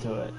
to it.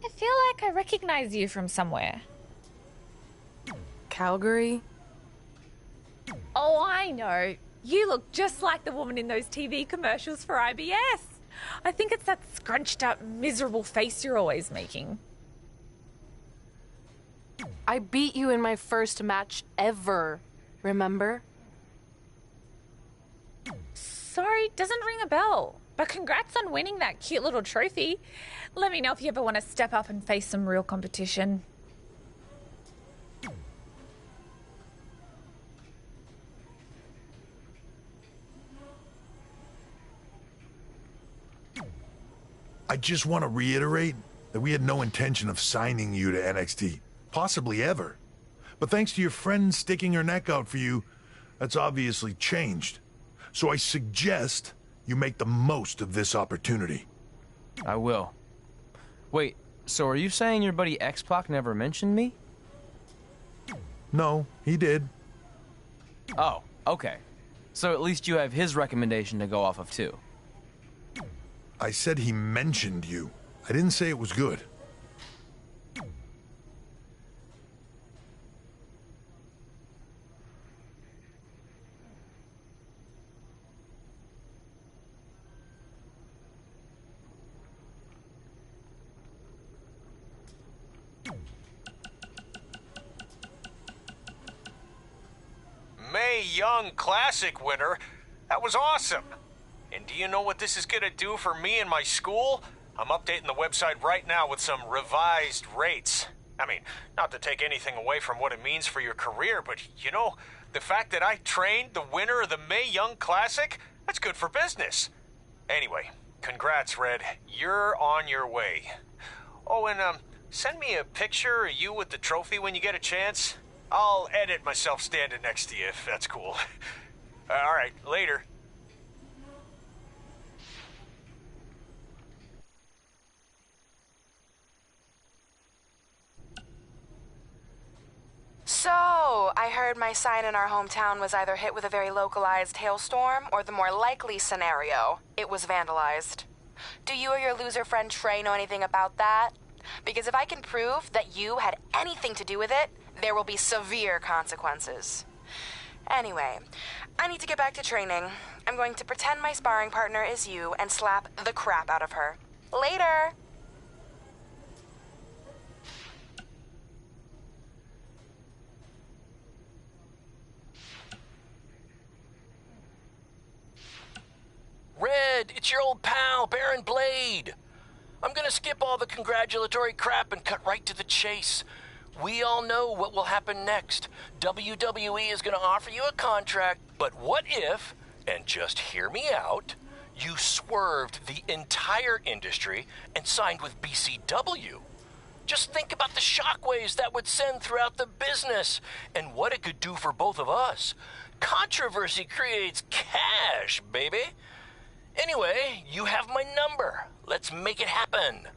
I feel like I recognize you from somewhere. Calgary? Oh, I know. You look just like the woman in those TV commercials for IBS. I think it's that scrunched up, miserable face you're always making. I beat you in my first match ever, remember? Sorry, doesn't ring a bell. But congrats on winning that cute little trophy. Let me know if you ever want to step up and face some real competition. I just want to reiterate that we had no intention of signing you to NXT, possibly ever. But thanks to your friend sticking her neck out for you, that's obviously changed. So I suggest you make the most of this opportunity. I will. Wait, so are you saying your buddy X-Pac never mentioned me? No, he did. Oh, okay. So at least you have his recommendation to go off of too. I said he mentioned you. I didn't say it was good. Mae Young Classic winner. That was awesome. And do you know what this is going to do for me and my school? I'm updating the website right now with some revised rates. I mean, not to take anything away from what it means for your career, but, you know, the fact that I trained the winner of the Mae Young Classic, that's good for business. Anyway, congrats, Red. You're on your way. Oh, and, send me a picture of you with the trophy when you get a chance. I'll edit myself standing next to you, if that's cool. All right, later. So, I heard my sign in our hometown was either hit with a very localized hailstorm, or the more likely scenario, it was vandalized. Do you or your loser friend Trey know anything about that? Because if I can prove that you had anything to do with it, there will be severe consequences. Anyway, I need to get back to training. I'm going to pretend my sparring partner is you and slap the crap out of her. Later! Red, it's your old pal, Baron Blade. I'm gonna skip all the congratulatory crap and cut right to the chase. We all know what will happen next. WWE is gonna offer you a contract, but what if, and just hear me out, you swerved the entire industry and signed with BCW? Just think about the shockwaves that would send throughout the business and what it could do for both of us. Controversy creates cash, baby. Anyway, you have my number. Let's make it happen.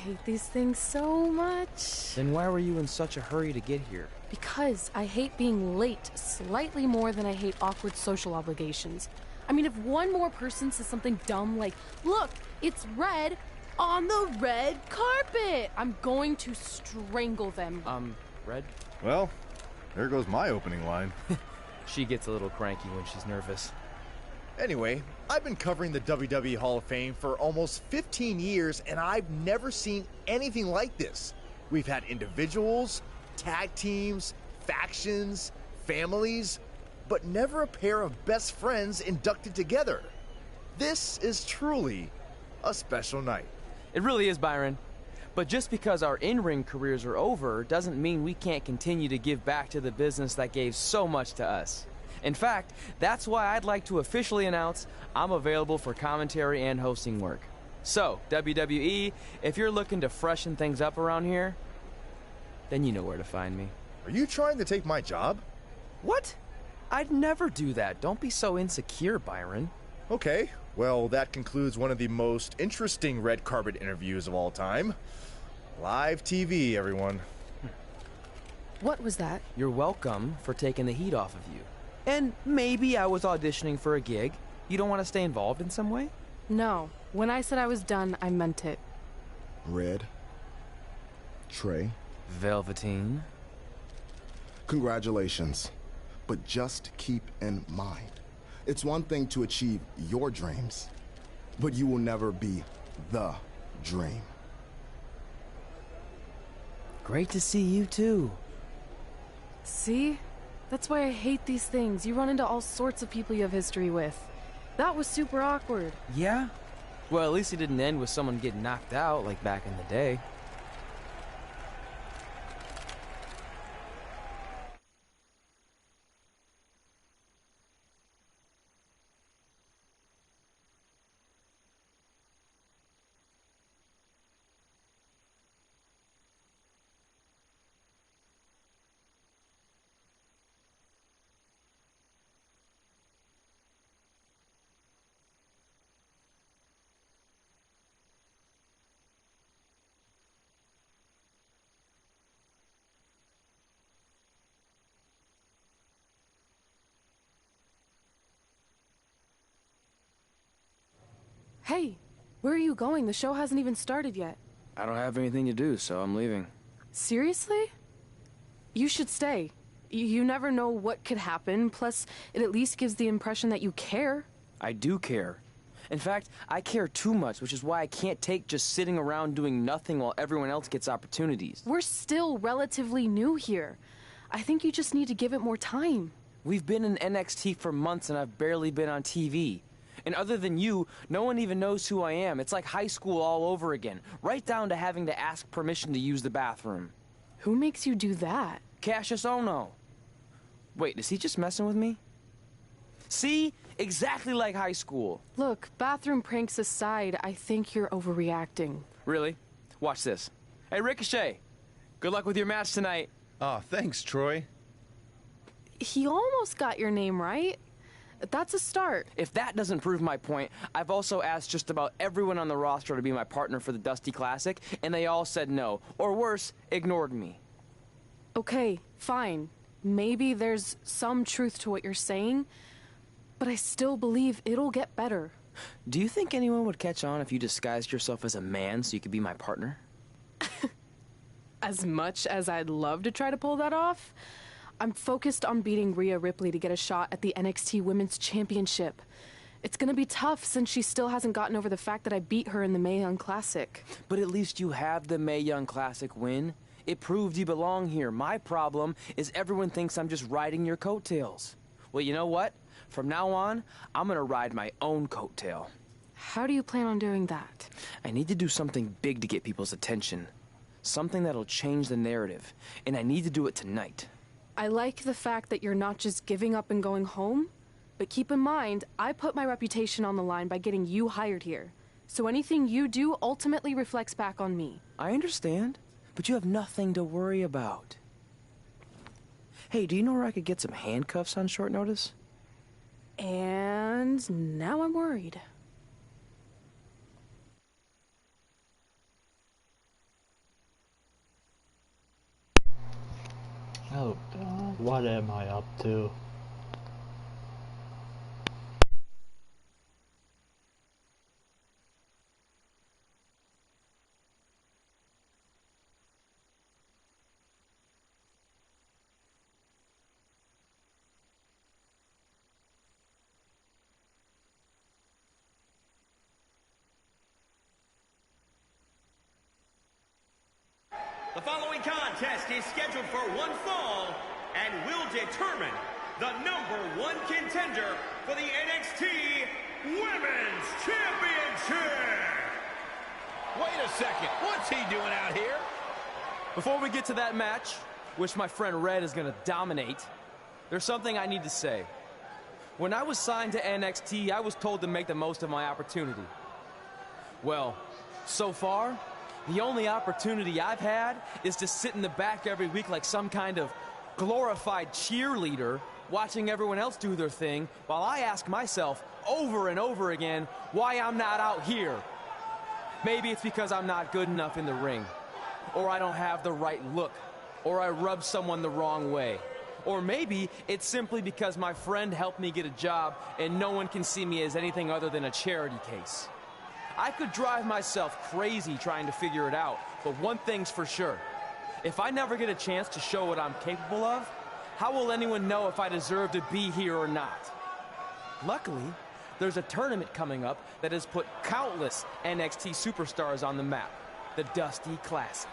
hate these things so much. Then why were you in such a hurry to get here? Because I hate being late slightly more than I hate awkward social obligations. I mean, if one more person says something dumb like, look, it's red on the red carpet, I'm going to strangle them. Red? Well, there goes my opening line. She gets a little cranky when she's nervous. Anyway, I've been covering the WWE Hall of Fame for almost 15 years, and I've never seen anything like this. We've had individuals, tag teams, factions, families, but never a pair of best friends inducted together. This is truly a special night. It really is, Byron. But just because our in-ring careers are over doesn't mean we can't continue to give back to the business that gave so much to us. In fact, that's why I'd like to officially announce I'm available for commentary and hosting work. So, WWE, if you're looking to freshen things up around here, then you know where to find me. Are you trying to take my job? What? I'd never do that. Don't be so insecure, Byron. Okay, well, that concludes one of the most interesting red carpet interviews of all time. Live TV, everyone. What was that? You're welcome for taking the heat off of you. And maybe I was auditioning for a gig. You don't want to stay involved in some way? No. When I said I was done, I meant it. Red. Trey. Velveteen. Congratulations. But just keep in mind, it's one thing to achieve your dreams, but you will never be the dream. Great to see you too. See? That's why I hate these things. You run into all sorts of people you have history with. That was super awkward. Yeah? Well, at least it didn't end with someone getting knocked out like back in the day. Hey, where are you going? The show hasn't even started yet. I don't have anything to do, so I'm leaving. Seriously? You should stay. You never know what could happen, plus it at least gives the impression that you care. I do care. In fact, I care too much, which is why I can't take just sitting around doing nothing while everyone else gets opportunities. We're still relatively new here. I think you just need to give it more time. We've been in NXT for months and I've barely been on TV. And other than you, no one even knows who I am. It's like high school all over again, right down to having to ask permission to use the bathroom. Who makes you do that? Cassius Ohno. Wait, is he just messing with me? See? Exactly like high school. Look, bathroom pranks aside, I think you're overreacting. Really? Watch this. Hey, Ricochet. Good luck with your match tonight. Aw, thanks, Troy. He almost got your name right. That's a start. If that doesn't prove my point, I've also asked just about everyone on the roster to be my partner for the Dusty Classic, and they all said no. Or worse, ignored me. Okay, fine. Maybe there's some truth to what you're saying, but I still believe it'll get better. Do you think anyone would catch on if you disguised yourself as a man so you could be my partner? As much as I'd love to try to pull that off, I'm focused on beating Rhea Ripley to get a shot at the NXT Women's Championship. It's gonna be tough since she still hasn't gotten over the fact that I beat her in the Mae Young Classic. But at least you have the Mae Young Classic win. It proved you belong here. My problem is everyone thinks I'm just riding your coattails. Well, you know what? From now on, I'm gonna ride my own coattail. How do you plan on doing that? I need to do something big to get people's attention. Something that'll change the narrative. And I need to do it tonight. I like the fact that you're not just giving up and going home, but keep in mind, I put my reputation on the line by getting you hired here. So anything you do ultimately reflects back on me. I understand, but you have nothing to worry about. Hey, do you know where I could get some handcuffs on short notice? And now I'm worried. What am I up to? The following contest is scheduled for one fall and will determine the #1 contender for the NXT Women's Championship. Wait a second, what's he doing out here? Before we get to that match, which my friend Red is going to dominate, there's something I need to say. When I was signed to NXT, I was told to make the most of my opportunity. Well, so far, the only opportunity I've had is to sit in the back every week like some kind of glorified cheerleader, watching everyone else do their thing, while I ask myself over and over again why I'm not out here. Maybe it's because I'm not good enough in the ring, or I don't have the right look, or I rub someone the wrong way. Or maybe it's simply because my friend helped me get a job and no one can see me as anything other than a charity case. I could drive myself crazy trying to figure it out, but one thing's for sure. If I never get a chance to show what I'm capable of, how will anyone know if I deserve to be here or not? Luckily, there's a tournament coming up that has put countless NXT superstars on the map, the Dusty Classic.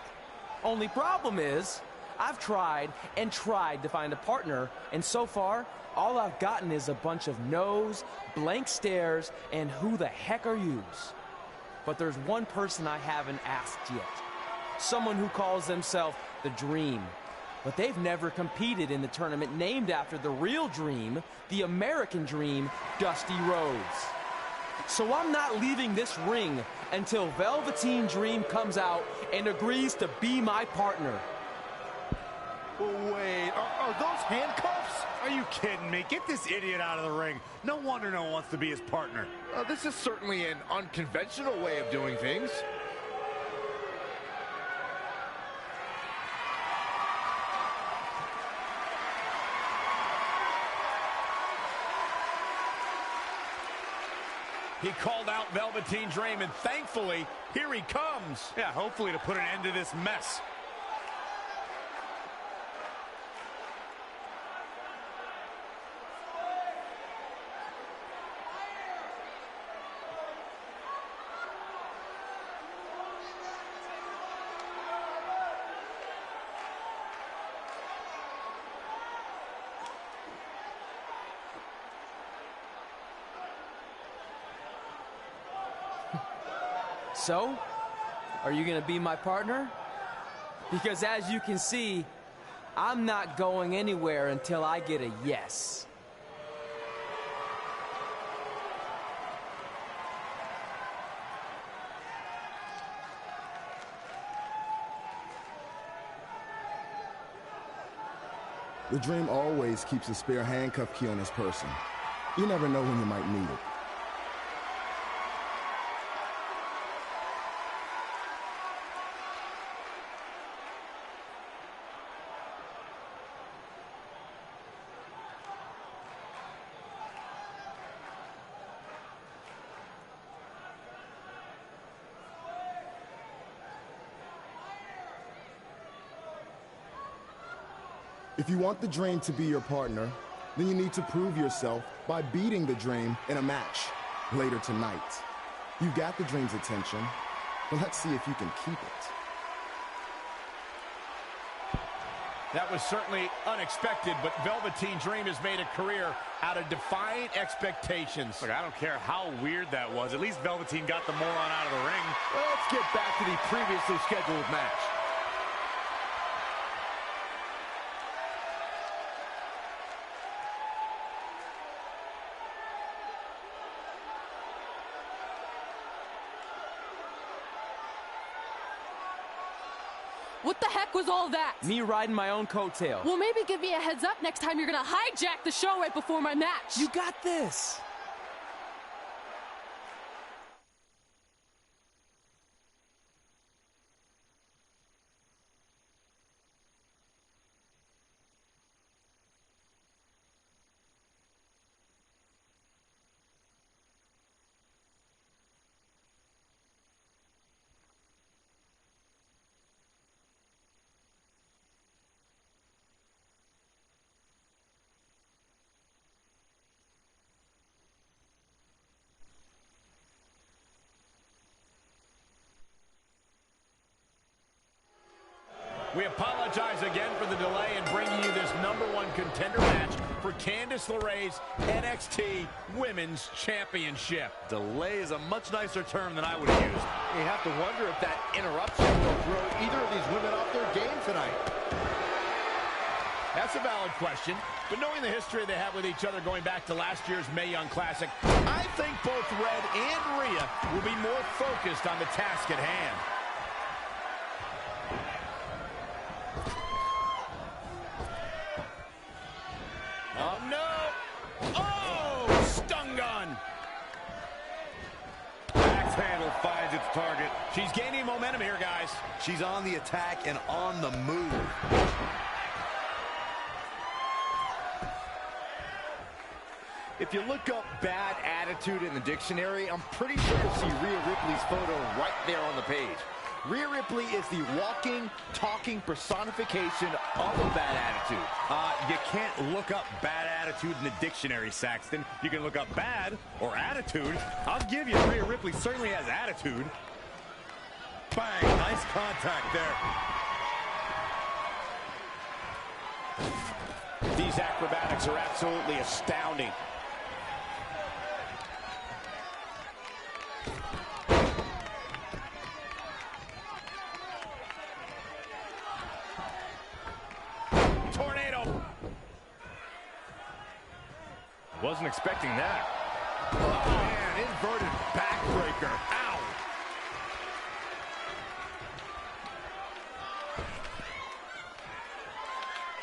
Only problem is, I've tried and tried to find a partner, and so far, all I've gotten is a bunch of no's, blank stares, and who the heck are yous? But there's one person I haven't asked yet. Someone who calls themselves the Dream. But they've never competed in the tournament named after the real Dream, the American Dream, Dusty Rhodes. So I'm not leaving this ring until Velveteen Dream comes out and agrees to be my partner. Wait, are those handcuffs? Are you kidding me? Get this idiot out of the ring. No wonder no one wants to be his partner. This is certainly an unconventional way of doing things. He called out Velveteen Dream, and thankfully, here he comes. Yeah, hopefully to put an end to this mess. So, are you gonna be my partner? Because as you can see, I'm not going anywhere until I get a yes. The Dream always keeps a spare handcuff key on his person. You never know when you might need it. If you want the Dream to be your partner, then you need to prove yourself by beating the Dream in a match later tonight. You got the Dream's attention, but let's see if you can keep it. That was certainly unexpected, but Velveteen Dream has made a career out of defying expectations. Look, I don't care how weird that was. At least Velveteen got the moron out of the ring. Let's get back to the previously scheduled match. What the heck was all that? Me riding my own coattail. Well, maybe give me a heads up next time you're gonna hijack the show right before my match. You got this. We apologize again for the delay in bringing you this #1 contender match for Candice LeRae's NXT Women's Championship. Delay is a much nicer term than I would have used. You have to wonder if that interruption will throw either of these women off their game tonight. That's a valid question, but knowing the history they have with each other going back to last year's Mae Young Classic, I think both Red and Rhea will be more focused on the task at hand. Oh, no! Oh, stun gun! Axe handle finds its target. She's gaining momentum here, guys. She's on the attack and on the move. If you look up bad attitude in the dictionary, I'm pretty sure you'll see Rhea Ripley's photo right there on the page. Rhea Ripley is the walking, talking personification of a bad attitude. You can't look up bad attitude in the dictionary, Saxton. You can look up bad or attitude. I'll give you Rhea Ripley certainly has attitude. Bang, nice contact there. These acrobatics are absolutely astounding. Wasn't expecting that. Oh, man, inverted backbreaker. Ow.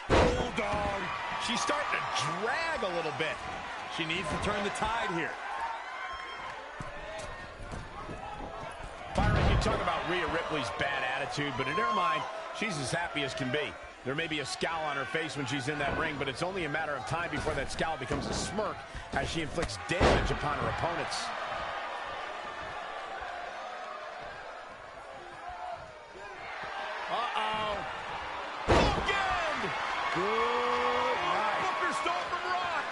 Bulldog. She's starting to drag a little bit. She needs to turn the tide here. Byron, you talk about Rhea Ripley's bad attitude, but in her mind, she's as happy as can be. There may be a scowl on her face when she's in that ring, but it's only a matter of time before that scowl becomes a smirk as she inflicts damage upon her opponents. Uh-oh. Bookend! Good night. Booker stole from Rock.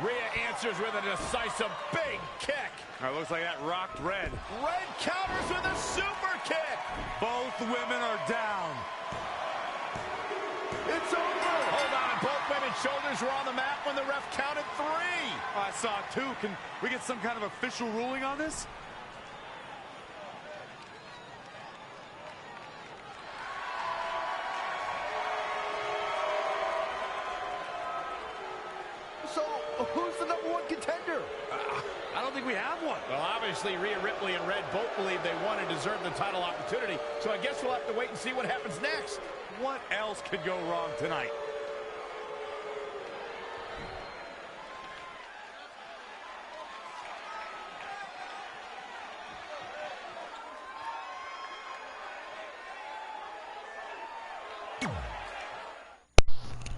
Rhea answers with a decisive big kick. Looks like that rocked Red. Red counters with a super kick. Both women are down. It's over. Hold on. Both women's shoulders were on the mat when the ref counted 3. I saw 2. Can we get some kind of official ruling on this? So, who's the #1 contender? I don't think we have one. Well, obviously, Rhea Ripley and Red both believe they won and deserve the title opportunity, so I guess we'll have to wait and see what happens next. What else could go wrong tonight?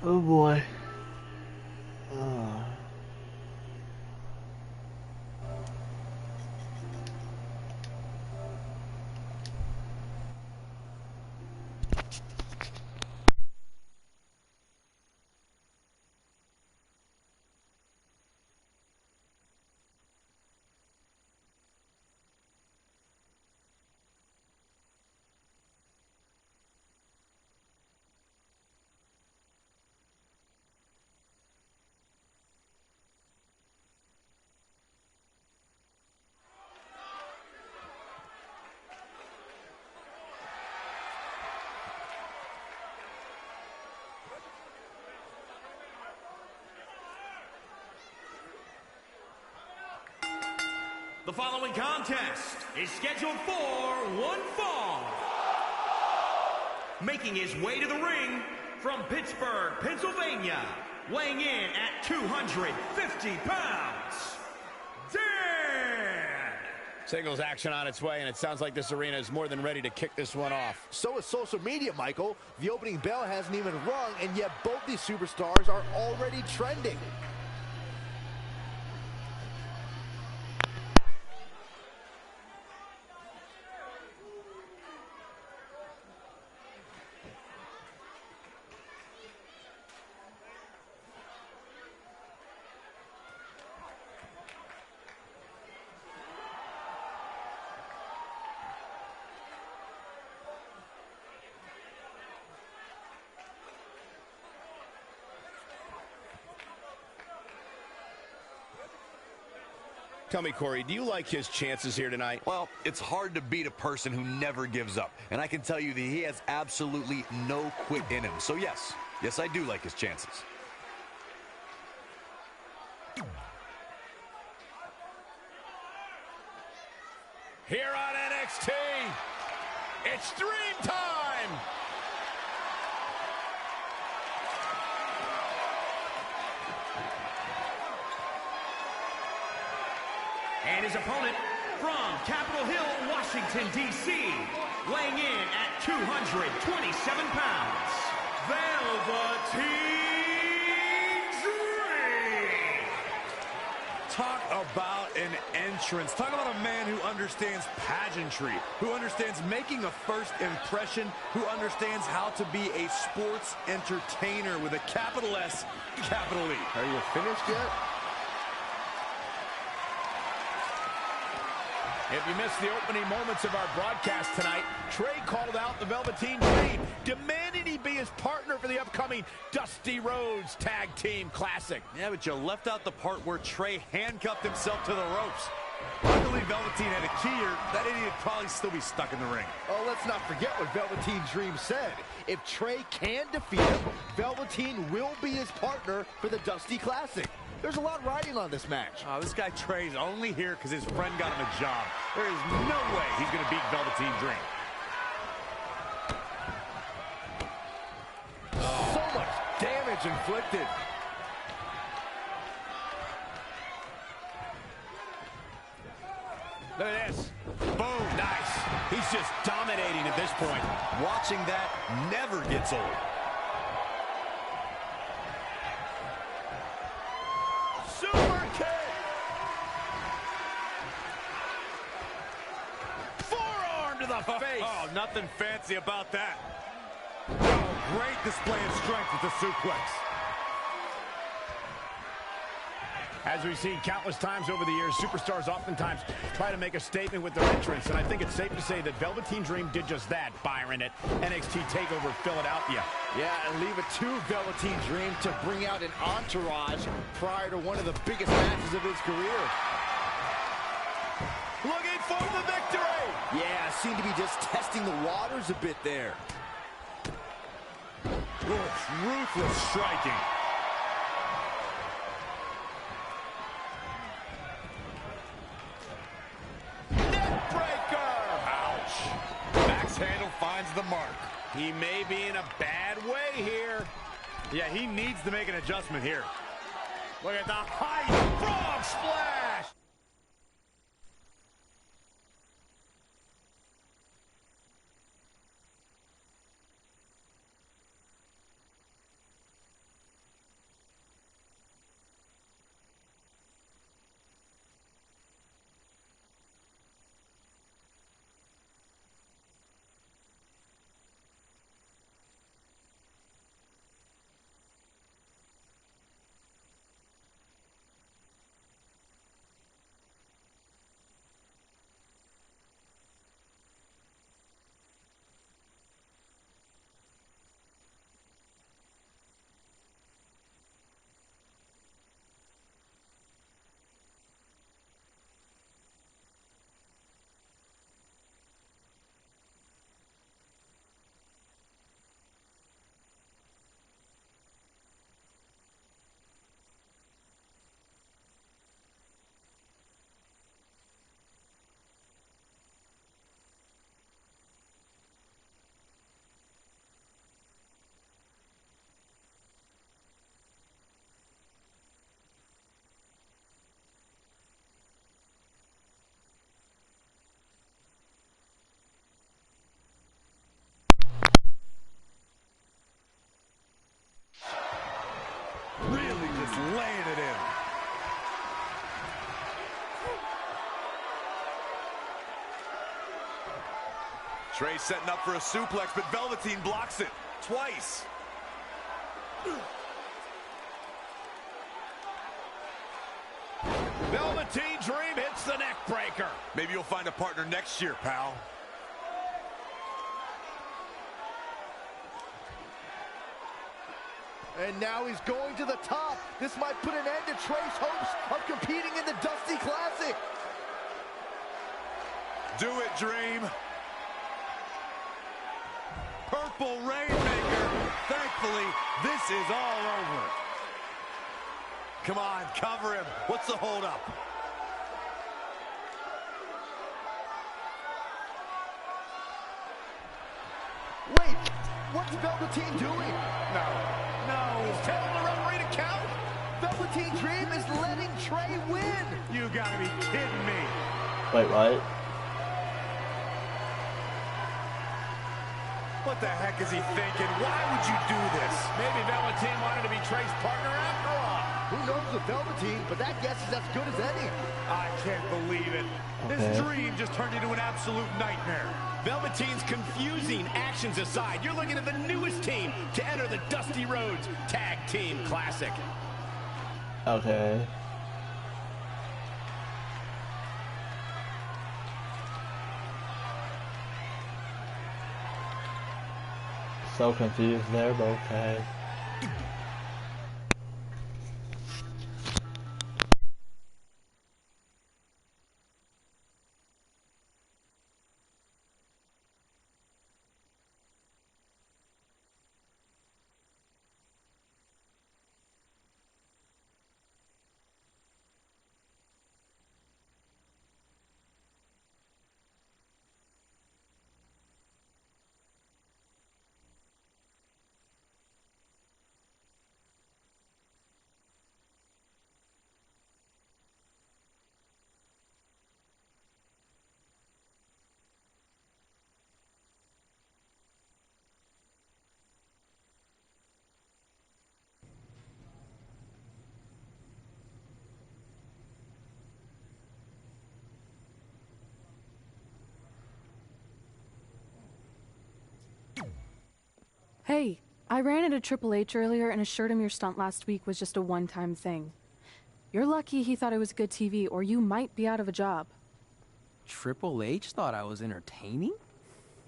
Oh boy. The following contest is scheduled for one fall. Making his way to the ring from Pittsburgh, Pennsylvania, weighing in at 250 pounds, Dan! Singles action on its way, and it sounds like this arena is more than ready to kick this one off. So is social media, Michael. The opening bell hasn't even rung, and yet both these superstars are already trending. Tell me, Corey, do you like his chances here tonight? Well, it's hard to beat a person who never gives up. And I can tell you that he has absolutely no quit in him. So yes, I do like his chances. Here on NXT, it's Dream Time! And his opponent from Capitol Hill, Washington, D.C., weighing in at 227 pounds, Velveteen Dream! Talk about an entrance. Talk about a man who understands pageantry, who understands making a first impression, who understands how to be a sports entertainer with a capital S, capital E. Are you finished yet? If you missed the opening moments of our broadcast tonight, Trey called out the Velveteen Dream, demanding he be his partner for the upcoming Dusty Rhodes Tag Team Classic. Yeah, but you left out the part where Trey handcuffed himself to the ropes. Luckily, Velveteen had a key, or that idiot would probably still be stuck in the ring. Oh, let's not forget what Velveteen Dream said. If Trey can defeat him, Velveteen will be his partner for the Dusty Classic. There's a lot riding on this match. Oh, this guy Trey's only here because his friend got him a job. There is no way he's going to beat Velveteen Dream. So much damage inflicted. Look at this. Boom, nice. He's just dominating at this point. Watching that never gets old. Super kick! Forearm to the face! Oh, nothing fancy about that. Oh, great display of strength with the suplex. As we've seen countless times over the years, superstars oftentimes try to make a statement with their entrance, and I think it's safe to say that Velveteen Dream did just that, Byron, at NXT TakeOver Philadelphia. Yeah, and leave it to Velveteen Dream to bring out an entourage prior to one of the biggest matches of his career. Looking for the victory! Yeah, seemed to be just testing the waters a bit there. Ruthless striking. Handle finds the mark. He may be in a bad way here. Yeah, he needs to make an adjustment here. Look at the height. Frog splash. Really just laying it in. Trey setting up for a suplex, but Velveteen blocks it twice. Velveteen Dream hits the neck breaker. Maybe you'll find a partner next year, pal. And now he's going to the top. This might put an end to Trey's hopes of competing in the Dusty Classic. Do it, Dream. Purple Rainmaker. Thankfully, this is all over. Come on, cover him. What's the holdup? Wait, what's Velveteen doing? No. He's telling the referee to count? Velveteen Dream is letting Trey win. You gotta be kidding me. Wait, what? What the heck is he thinking? Why would you do this? Maybe Velveteen wanted to be Trey's partner after all. Who knows with Velveteen, but that guess is as good as any. I can't believe it. This dream just turned into an absolute nightmare. Velveteen's confusing actions aside, you're looking at the newest team to enter the Dusty Rhodes Tag Team Classic. Okay. So confused there, but okay. Hey, I ran into Triple H earlier and assured him your stunt last week was just a one-time thing. You're lucky he thought it was good TV, or you might be out of a job. Triple H thought I was entertaining?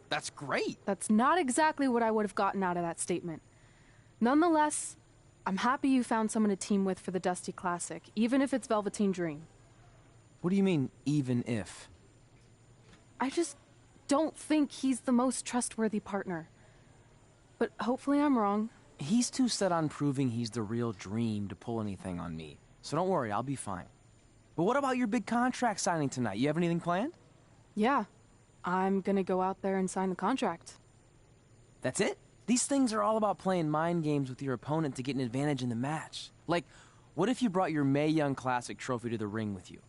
That's great. That's not exactly what I would have gotten out of that statement. Nonetheless, I'm happy you found someone to team with for the Dusty Classic, even if it's Velveteen Dream. What do you mean, even if? I just don't think he's the most trustworthy partner. But hopefully I'm wrong. He's too set on proving he's the real Dream to pull anything on me. So don't worry, I'll be fine. But what about your big contract signing tonight? You have anything planned? Yeah, I'm gonna go out there and sign the contract. That's it? These things are all about playing mind games with your opponent to get an advantage in the match. Like, what if you brought your Mae Young Classic trophy to the ring with you?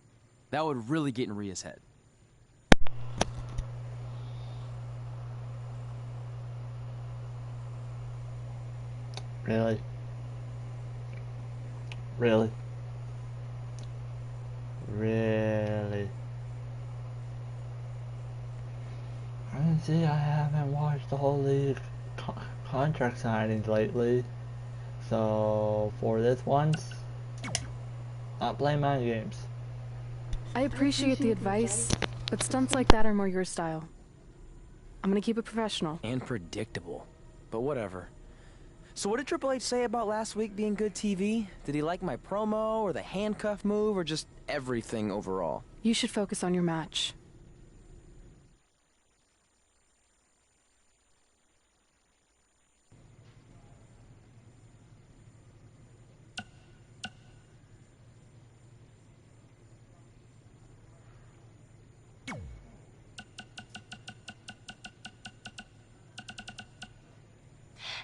That would really get in Rhea's head. Really? Really? Really? I can see I haven't watched all these contract signings lately. So, for this once, not playing mind games. I appreciate the advice, but stunts like that are more your style. I'm gonna keep it professional. And predictable. But whatever. So what did Triple H say about last week being good TV? Did he like my promo, or the handcuff move, or just everything overall? You should focus on your match.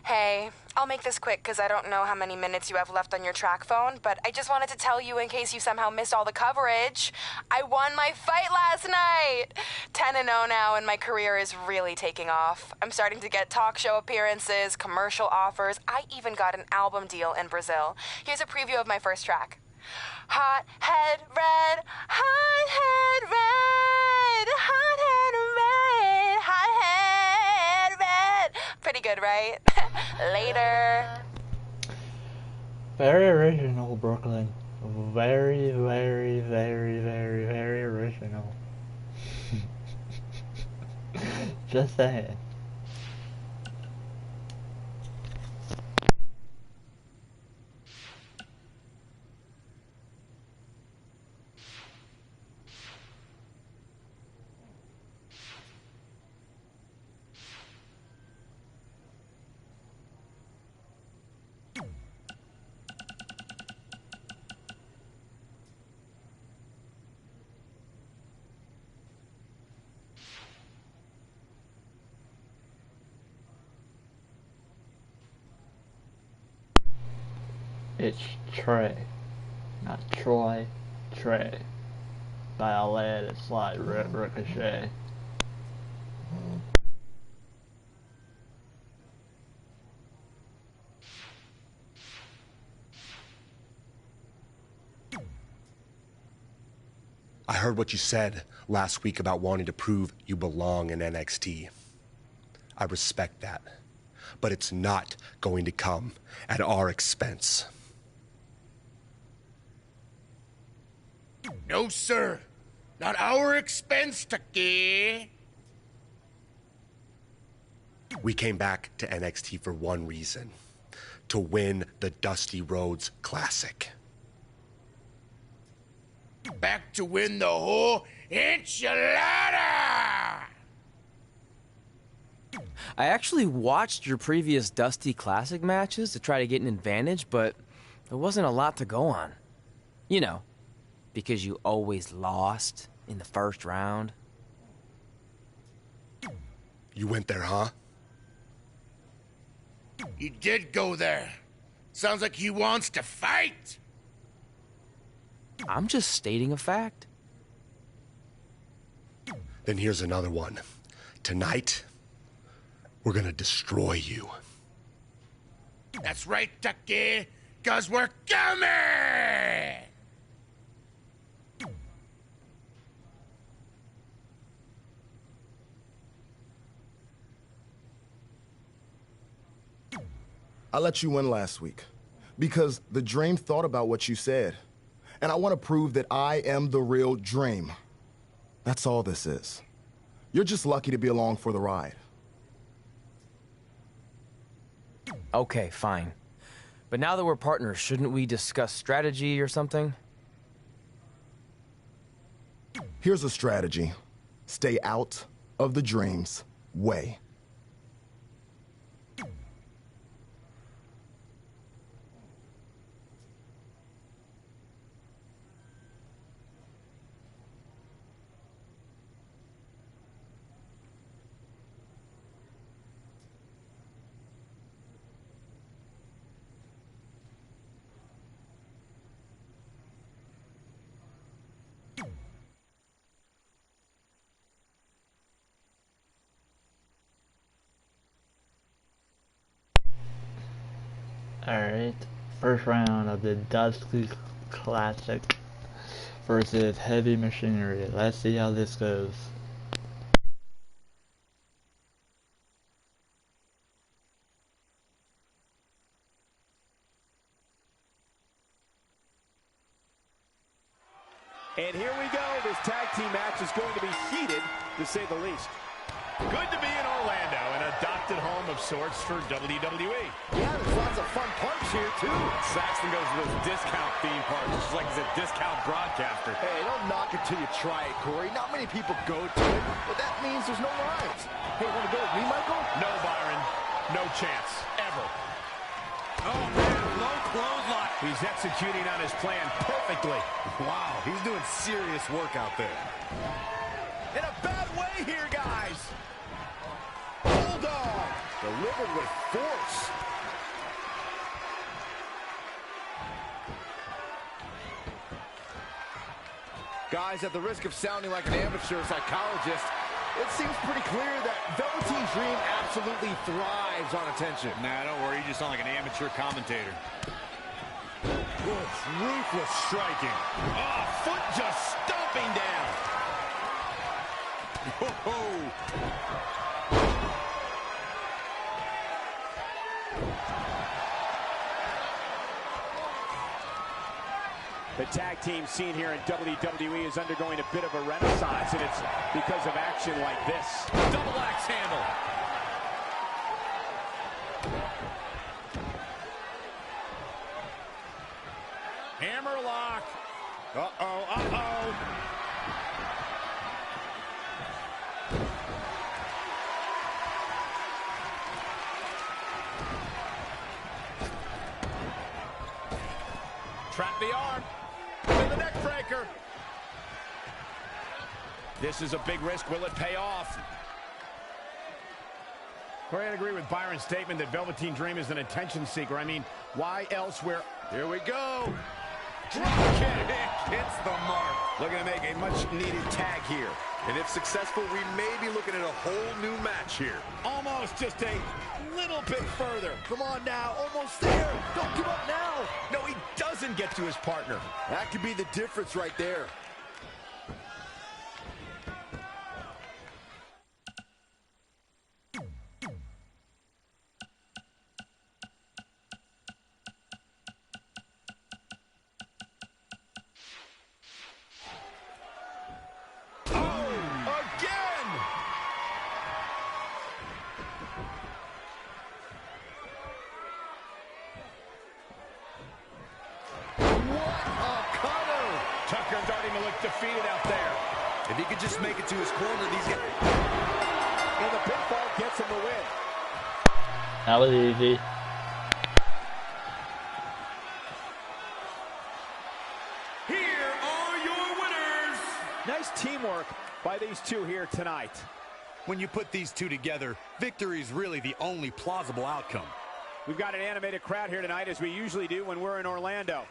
Hey, I'll make this quick because I don't know how many minutes you have left on your track phone, but I just wanted to tell you in case you somehow missed all the coverage. I won my fight last night! 10-0 now, and my career is really taking off. I'm starting to get talk show appearances, commercial offers. I even got an album deal in Brazil. Here's a preview of my first track. Hot head red, hot head red, hot head red, hot head red. Pretty good, right? Later. Very original, Brooklyn. Very, very, very, very, very original. Just saying. It's Trey. Not Troy. Trey. But I'll let it slide, Ricochet. I heard what you said last week about wanting to prove you belong in NXT. I respect that, but it's not going to come at our expense. No, sir. Not our expense, Taki. We came back to NXT for one reason: to win the Dusty Rhodes Classic. Back to win the whole enchilada! I actually watched your previous Dusty Classic matches to try to get an advantage, but there wasn't a lot to go on. You know, because you always lost in the first round. You went there, huh? He did go there. Sounds like he wants to fight. I'm just stating a fact. Then here's another one. Tonight, we're gonna destroy you. That's right, Taki, 'cause we're coming! I let you win last week because the Dream thought about what you said. And I want to prove that I am the real Dream. That's all this is. You're just lucky to be along for the ride. Okay, fine. But now that we're partners, shouldn't we discuss strategy or something? Here's a strategy. Stay out of the Dream's way. Alright, first round of the Dusty Classic versus Heavy Machinery. Let's see how this goes. And here we go. This tag team match is going to be heated, to say the least. Good to be in Orlando, an adopted home of sorts for WWE. Yeah, there's lots of fun parks here, too. Saxton goes to those discount theme parks, just like he's a discount broadcaster. Hey, don't knock it till you try it, Corey. Not many people go to it, but that means there's no lines. Hey, want to go with me, Michael? No, Byron. No chance. Ever. Oh, man. Low clothesline. He's executing on his plan perfectly. Wow, he's doing serious work out there. In a bad way here, guys. Bulldog. Delivered with force. Guys, at the risk of sounding like an amateur psychologist, it seems pretty clear that Velveteen Dream absolutely thrives on attention. Nah, don't worry, you just sound like an amateur commentator. Ruthless striking. Oh, foot just stomping down. Whoa. The tag team scene here in WWE is undergoing a bit of a renaissance, and it's because of action like this. Double axe handle. Hammerlock. Uh-oh, uh-oh. Trap the arm. And the neck breaker. This is a big risk. Will it pay off? Well, I agree with Byron's statement that Velveteen Dream is an attention seeker. I mean, why elsewhere? Here we go. Drop kick hits the mark. Looking to make a much-needed tag here. And if successful, we may be looking at a whole new match here. Almost just a little bit further. Come on now, almost there. Don't give up now. No, he doesn't get to his partner. That could be the difference right there. Defeated out there. If he could just make it to his corner, these guys. And the pinfall gets him the win. That was easy. Here are your winners. Nice teamwork by these two here tonight. When you put these two together, victory is really the only plausible outcome. We've got an animated crowd here tonight, as we usually do when we're in Orlando.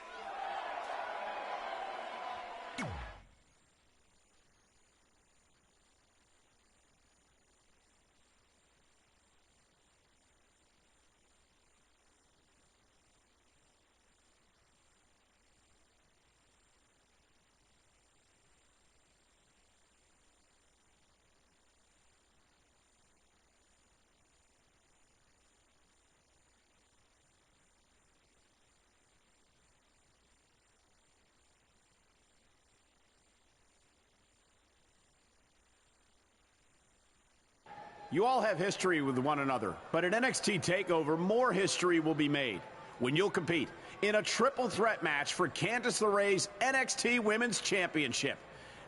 You all have history with one another, but at NXT TakeOver, more history will be made when you'll compete in a triple threat match for Candice LeRae's NXT Women's Championship.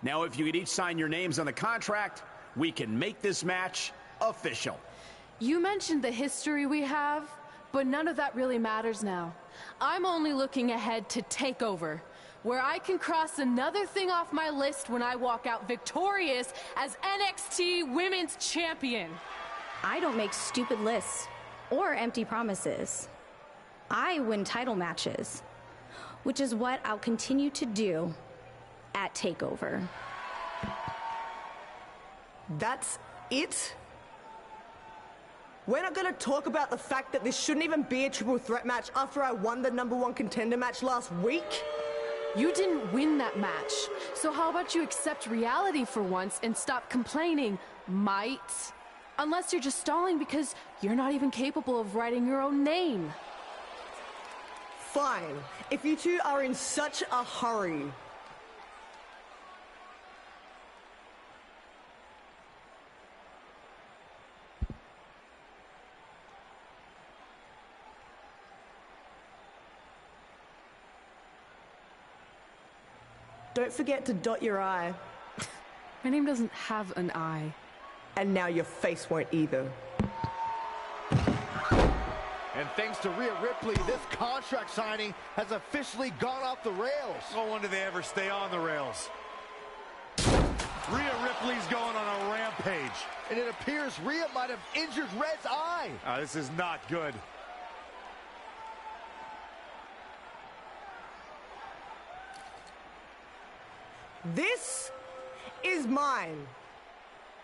Now, if you could each sign your names on the contract, we can make this match official. You mentioned the history we have, but none of that really matters now. I'm only looking ahead to TakeOver, where I can cross another thing off my list when I walk out victorious as NXT Women's Champion. I don't make stupid lists or empty promises. I win title matches, which is what I'll continue to do at TakeOver. That's it? We're not going to talk about the fact that this shouldn't even be a triple threat match after I won the #1 contender match last week? You didn't win that match, so how about you accept reality for once and stop complaining, might? Unless you're just stalling because you're not even capable of writing your own name. Fine, if you two are in such a hurry. Don't forget to dot your I. My name doesn't have an I. And now your face won't either. And thanks to Rhea Ripley, this contract signing has officially gone off the rails. No wonder they ever stay on the rails. Rhea Ripley's going on a rampage. And it appears Rhea might have injured Red's eye. This is not good. This is mine.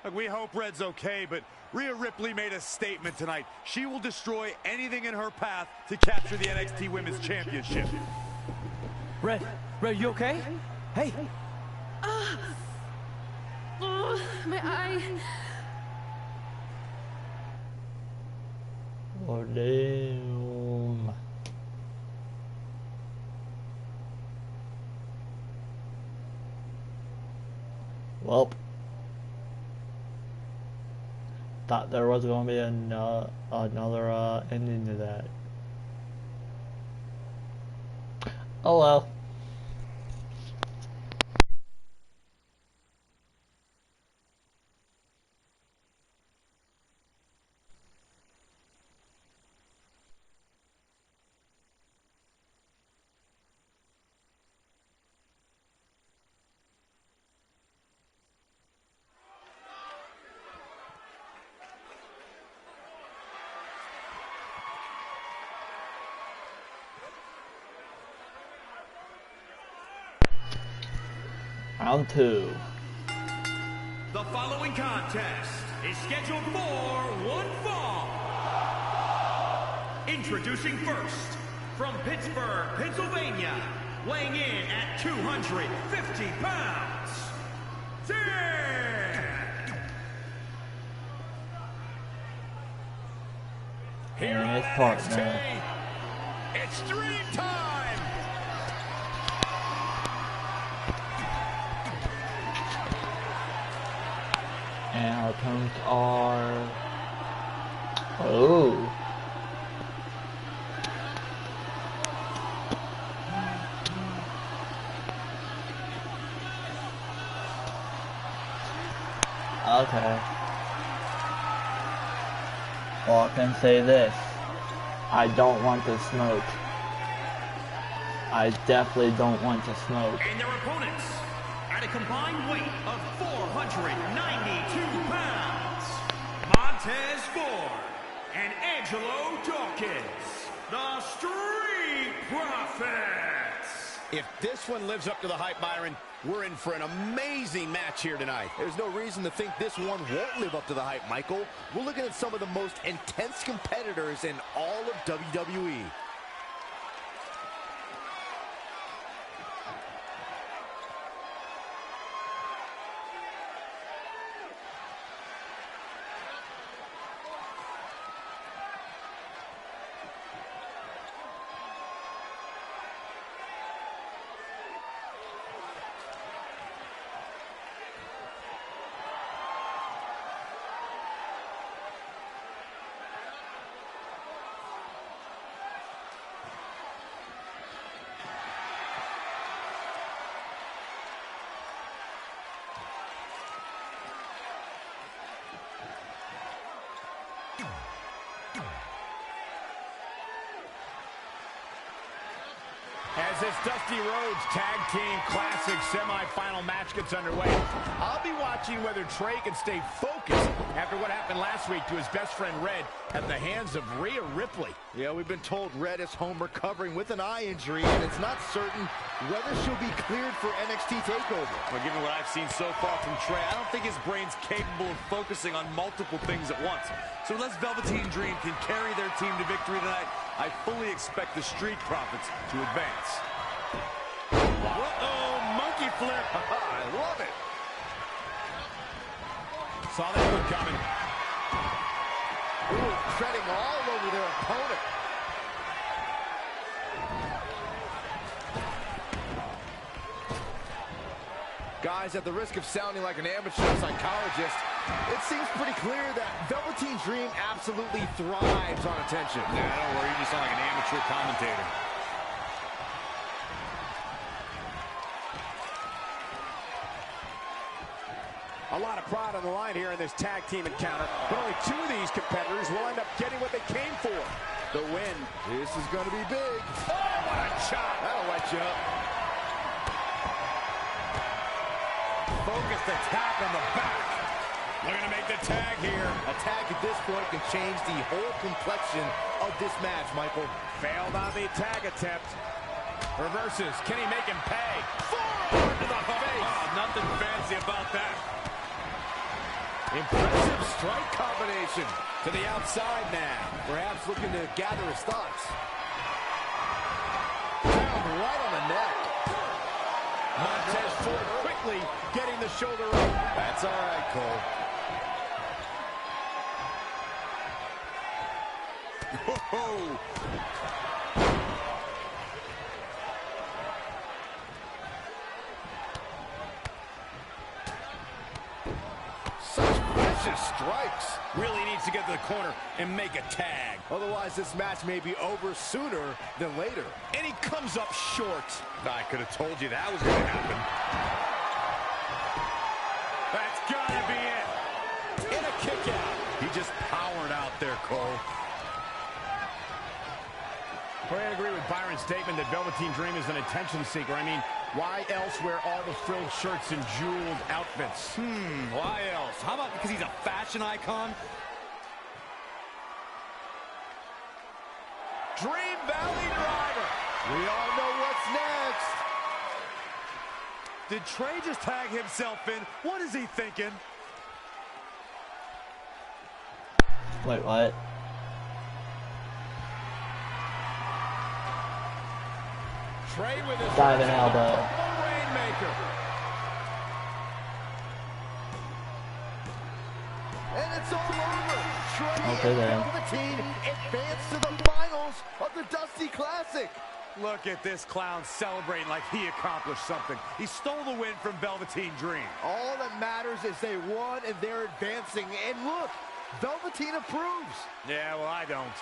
Look, we hope Red's okay, but Rhea Ripley made a statement tonight. She will destroy anything in her path to capture the NXT Women's Championship. Red, you okay? Hey. My eye. Oh, damn. Well, thought there was going to be another ending to that. Oh well. Round 2. The following contest is scheduled for one fall. Introducing first, from Pittsburgh, Pennsylvania, weighing in at 250 pounds, And his partner. It's dream time! And our opponents are... Oh. Okay. Well, I can say this. I don't want to smoke. I definitely don't want to smoke. And their opponents, at a combined weight of 492 pounds, Montez Ford and Angelo Dawkins, the Street Profits. If this one lives up to the hype, Byron, we're in for an amazing match here tonight. There's no reason to think this one won't live up to the hype, Michael. We're looking at some of the most intense competitors in all of WWE. As this Dusty Rhodes Tag Team Classic semi-final match gets underway, I'll be watching whether Trey can stay focused after what happened last week to his best friend Red at the hands of Rhea Ripley. Yeah, we've been told Red is home recovering with an eye injury, and it's not certain whether she'll be cleared for NXT TakeOver. Well, given what I've seen so far from Trey, I don't think his brain's capable of focusing on multiple things at once. So unless Velveteen Dream can carry their team to victory tonight, I fully expect the Street Profits to advance. Uh-oh, monkey flip. I love it. Saw that one coming. Ooh, treading all over their opponent. Guys, at the risk of sounding like an amateur psychologist, it seems pretty clear that Velveteen Dream absolutely thrives on attention. Nah, don't worry, you just sound like an amateur commentator. A lot of pride on the line here in this tag team encounter, but only two of these competitors will end up getting what they came for, the win. This is going to be big. Oh, what a chop. That'll light you up. Focused attack on the back. Looking to make the tag here. A tag at this point can change the whole complexion of this match, Michael. Failed on the tag attempt. Reverses. Can he make him pay? Forward to the face. Oh, nothing fancy about that. Impressive strike combination. To the outside now. Perhaps looking to gather his thoughts. Down right on the neck. Montez Ford quickly getting the shoulder up. That's all right, Cole. Whoa. Such vicious strikes. Really needs to get to the corner and make a tag. Otherwise, this match may be over sooner than later. And he comes up short. I could have told you that was going to happen. That's got to be it. And a kick out. He just powered out there, Cole. I agree with Byron's statement that Velveteen Dream is an attention seeker. I mean, why else wear all the frilled shirts and jeweled outfits? Why else? How about because he's a fashion icon? Dream Valley Driver. We all know what's next. Did Trey just tag himself in? What is he thinking? Wait, what? Trey with his Diving elbow. Rainmaker. And it's all over. Trey Okay, then. and the team advance to the finals of the Dusty Classic. Look at this clown celebrating like he accomplished something. He stole the win from Velveteen Dream. All that matters is they won and they're advancing. And look, Velveteen approves. Yeah, well, I don't.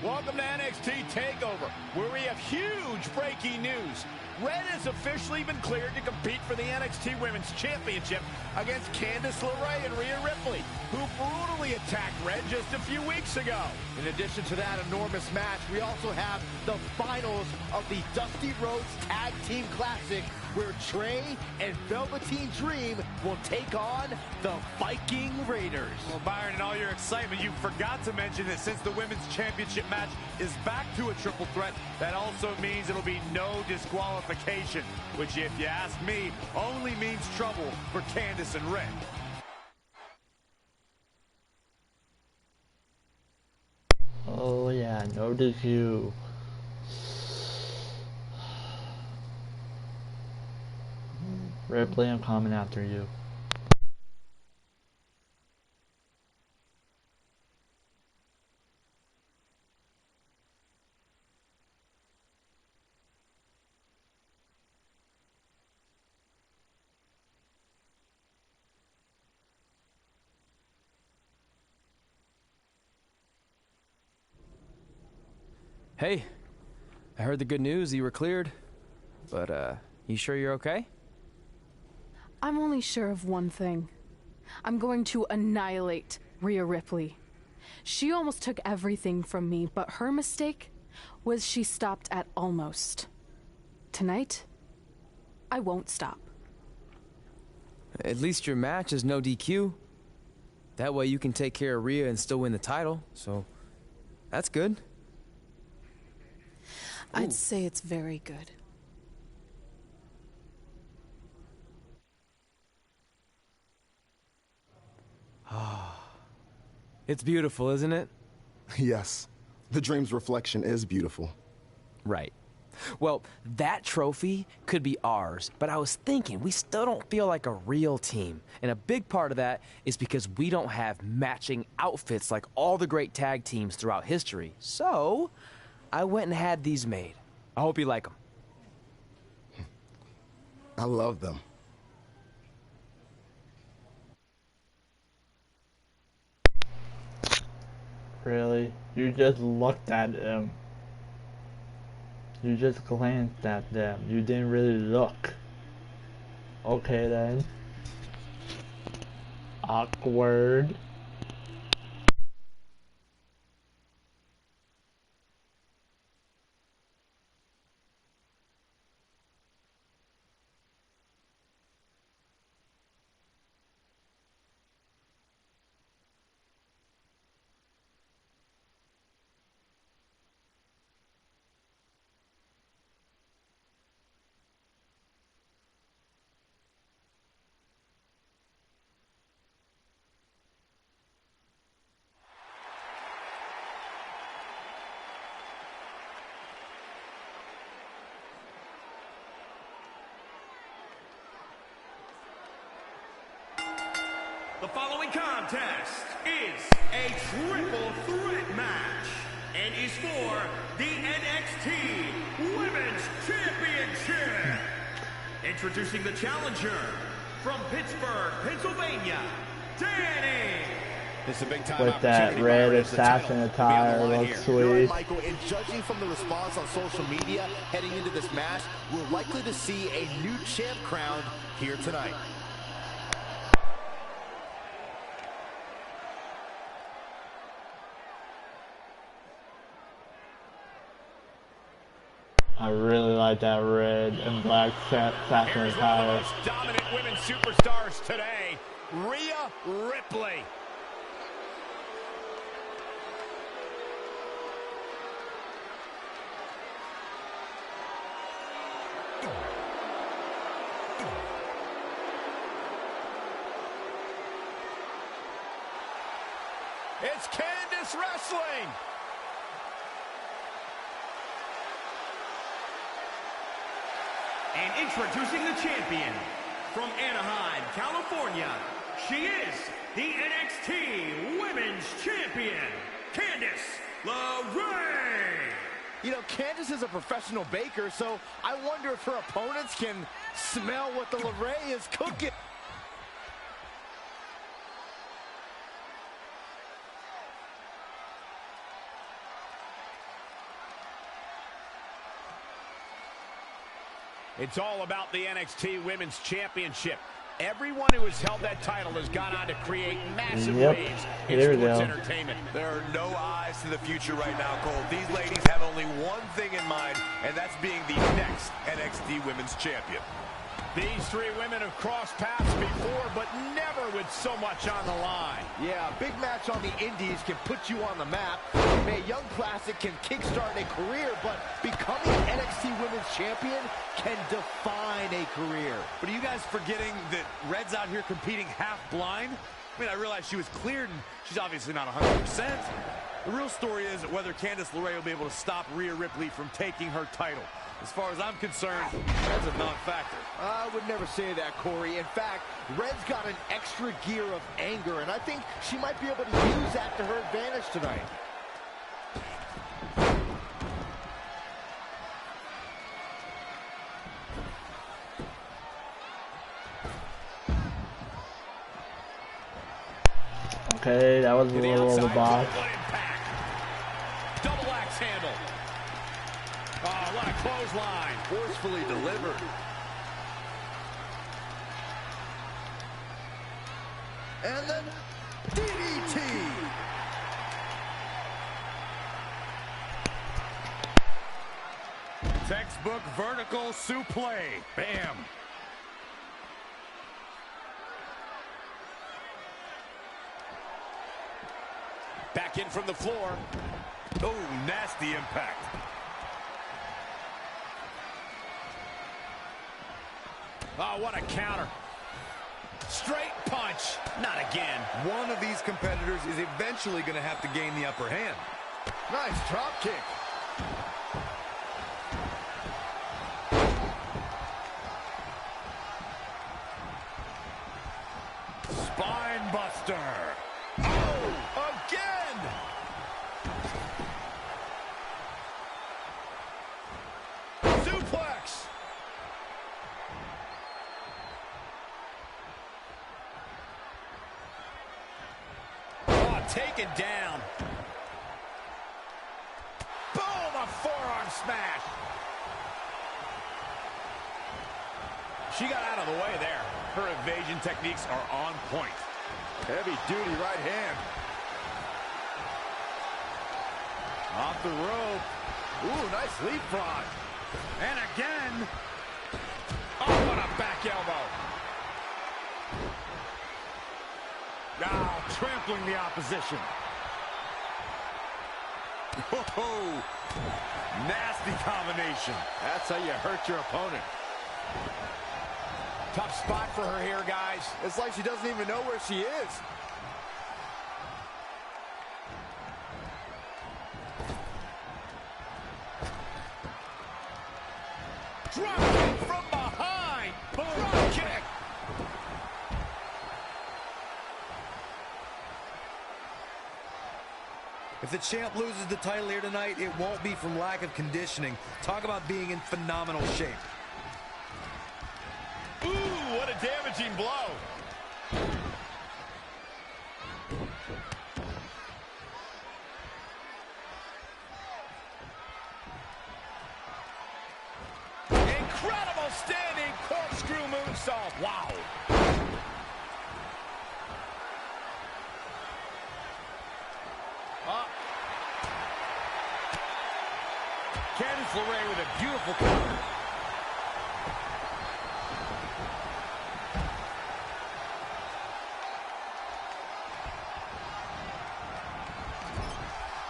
Welcome to NXT TakeOver, where we have huge breaking news. Red has officially been cleared to compete for the NXT Women's Championship against Candice LeRae and Rhea Ripley, who brutally attacked Red just a few weeks ago. In addition to that enormous match, we also have the finals of the Dusty Rhodes Tag Team Classic, where Trey and Velveteen Dream will take on the Viking Raiders. Well, Byron, in all your excitement, you forgot to mention that since the Women's Championship match is back to a triple threat, that also means it'll be no disqualification, which, if you ask me, only means trouble for Candice and Red. Oh yeah, no DQ. Ripley, I'm coming after you. Hey, I heard the good news, you were cleared. But, you sure you're okay? I'm only sure of one thing. I'm going to annihilate Rhea Ripley. She almost took everything from me, but her mistake was she stopped at almost. Tonight, I won't stop. At least your match is no DQ. That way you can take care of Rhea and still win the title, so that's good. I'd say it's very good. It's beautiful, isn't it? Yes. The Dream's reflection is beautiful. Right. Well, that trophy could be ours, but I was thinking we still don't feel like a real team. And a big part of that is because we don't have matching outfits like all the great tag teams throughout history. So, I went and had these made. I hope you like them. I love them. Really? You just looked at them. You just glanced at them. You didn't really look. Okay then. Awkward. The following contest is a triple threat match and is for the NXT Women's Championship. Introducing the challenger from Pittsburgh, Pennsylvania, Dani. It's a big time with that red assassin attire. Looks sweet. You're right, Michael, and judging from the response on social media heading into this match, we're likely to see a new champ crowned here tonight. I really like that red and black satin attire. Most dominant women superstars today, Rhea Ripley. It's Candice wrestling. And introducing the champion from Anaheim, California, she is the NXT Women's Champion, Candice LeRae. You know, Candice is a professional baker, so I wonder if her opponents can smell what the LeRae is cooking. It's all about the NXT Women's Championship. Everyone who has held that title has gone on to create massive waves in sports entertainment. There are no eyes to the future right now, Cole. These ladies have only one thing in mind, and that's being the next NXT Women's Champion. These three women have crossed paths before, but never with so much on the line. Yeah, a big match on the Indies can put you on the map. Mae Young Classic can kickstart a career, but becoming NXT Women's Champion can define a career. But are you guys forgetting that Red's out here competing half blind? I mean, I realize she was cleared, and she's obviously not 100%. The real story is whether Candice LeRae will be able to stop Rhea Ripley from taking her title. As far as I'm concerned, that's a non-factor. I would never say that, Corey. In fact, Red's got an extra gear of anger, and I think she might be able to use that to her advantage tonight. Okay, that was a little overbought. Double axe handle. Oh, what a clothesline. Forcefully delivered. And then DDT. Textbook vertical suplex. Bam. Back in from the floor. Oh, nasty impact. Oh, what a counter. Straight punch. Not again. One of these competitors is eventually going to have to gain the upper hand. Nice drop kick. Spine buster. Oh, again. Suplex. Oh, taken down. Boom, a forearm smash. She got out of the way there. Her evasion techniques are on point. Heavy-duty right hand. Off the rope. Ooh, nice leapfrog. And again. Oh, what a back elbow. Now trampling the opposition. Whoa, nasty combination. That's how you hurt your opponent. Tough spot for her here, guys. It's like she doesn't even know where she is. Drop kick from behind. Boom. Drop kick. If the champ loses the title here tonight, it won't be from lack of conditioning. Talk about being in phenomenal shape. Ooh, what a damaging blow. Incredible standing corkscrew moonsault. Wow. Candice LeRae with a beautiful counter.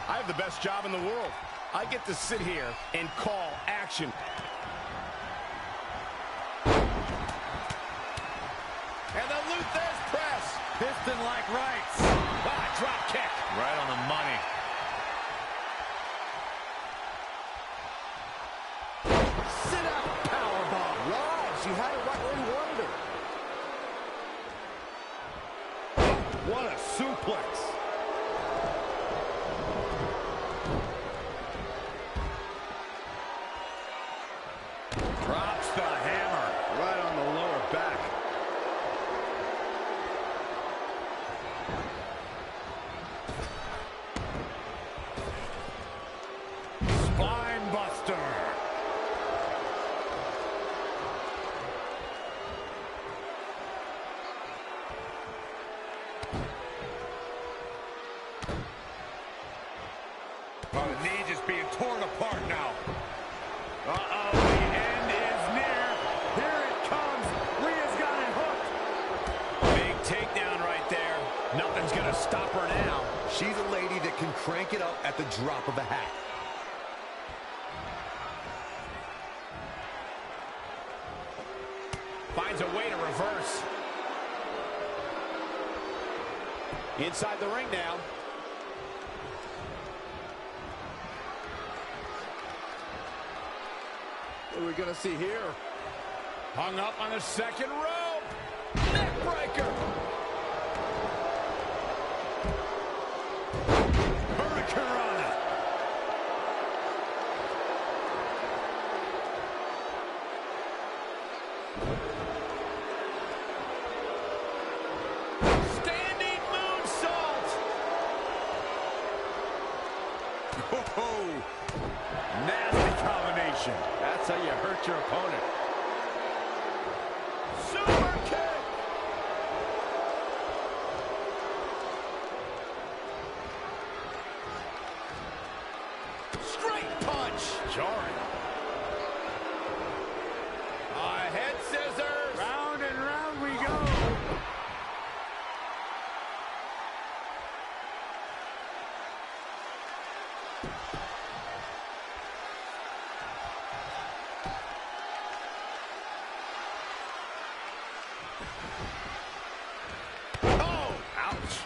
I have the best job in the world. I get to sit here and call action. And the Luthez press. Piston-like rights. Drop kick. Right on the money. Sit out powerbomb. Wow, she had it right where you wanted her. What a suplex. Drops the hammer. Right on the lower back. Spine buster. Oh, the knee just being torn apart now. Uh-oh, the end is near. Here it comes. Rhea's got it hooked. Big takedown right there. Nothing's going to stop her now. She's a lady that can crank it up at the drop of a hat. Finds a way to reverse. Inside the ring now. What are we going to see here? Hung up on the second rope. Neck breaker. Hurricanrana. Standing moonsault. Oh, nasty combination. That's how you hurt your opponent. Super kick. Straight punch. Jarring. Head scissors. Round and round we go. Oh, ouch.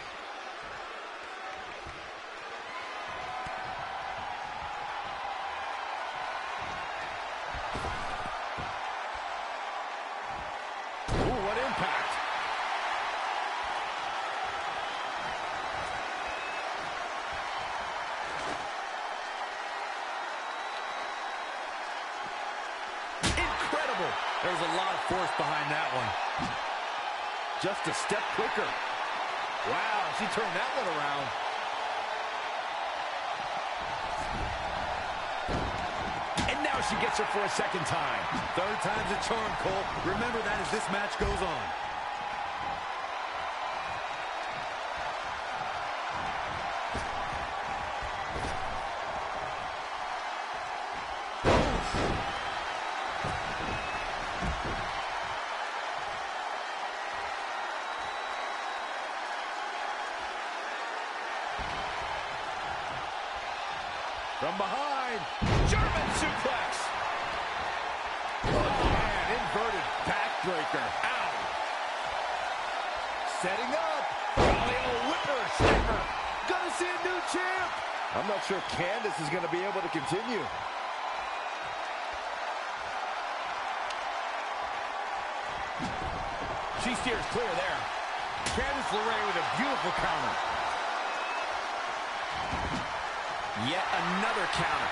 Ooh, what impact. Incredible. There's a lot of force behind that one. Just a step quicker. Wow, she turned that one around. And now she gets her for a second time. Third time's a charm, Cole. Remember that as this match goes on. From behind, German suplex. Oh, man, inverted backbreaker. Ow. Setting up. Golly, old whipper snapper. Gonna see a new champ. I'm not sure Candice is going to be able to continue. She steers clear there. Candice LeRae with a beautiful counter. Yet another counter.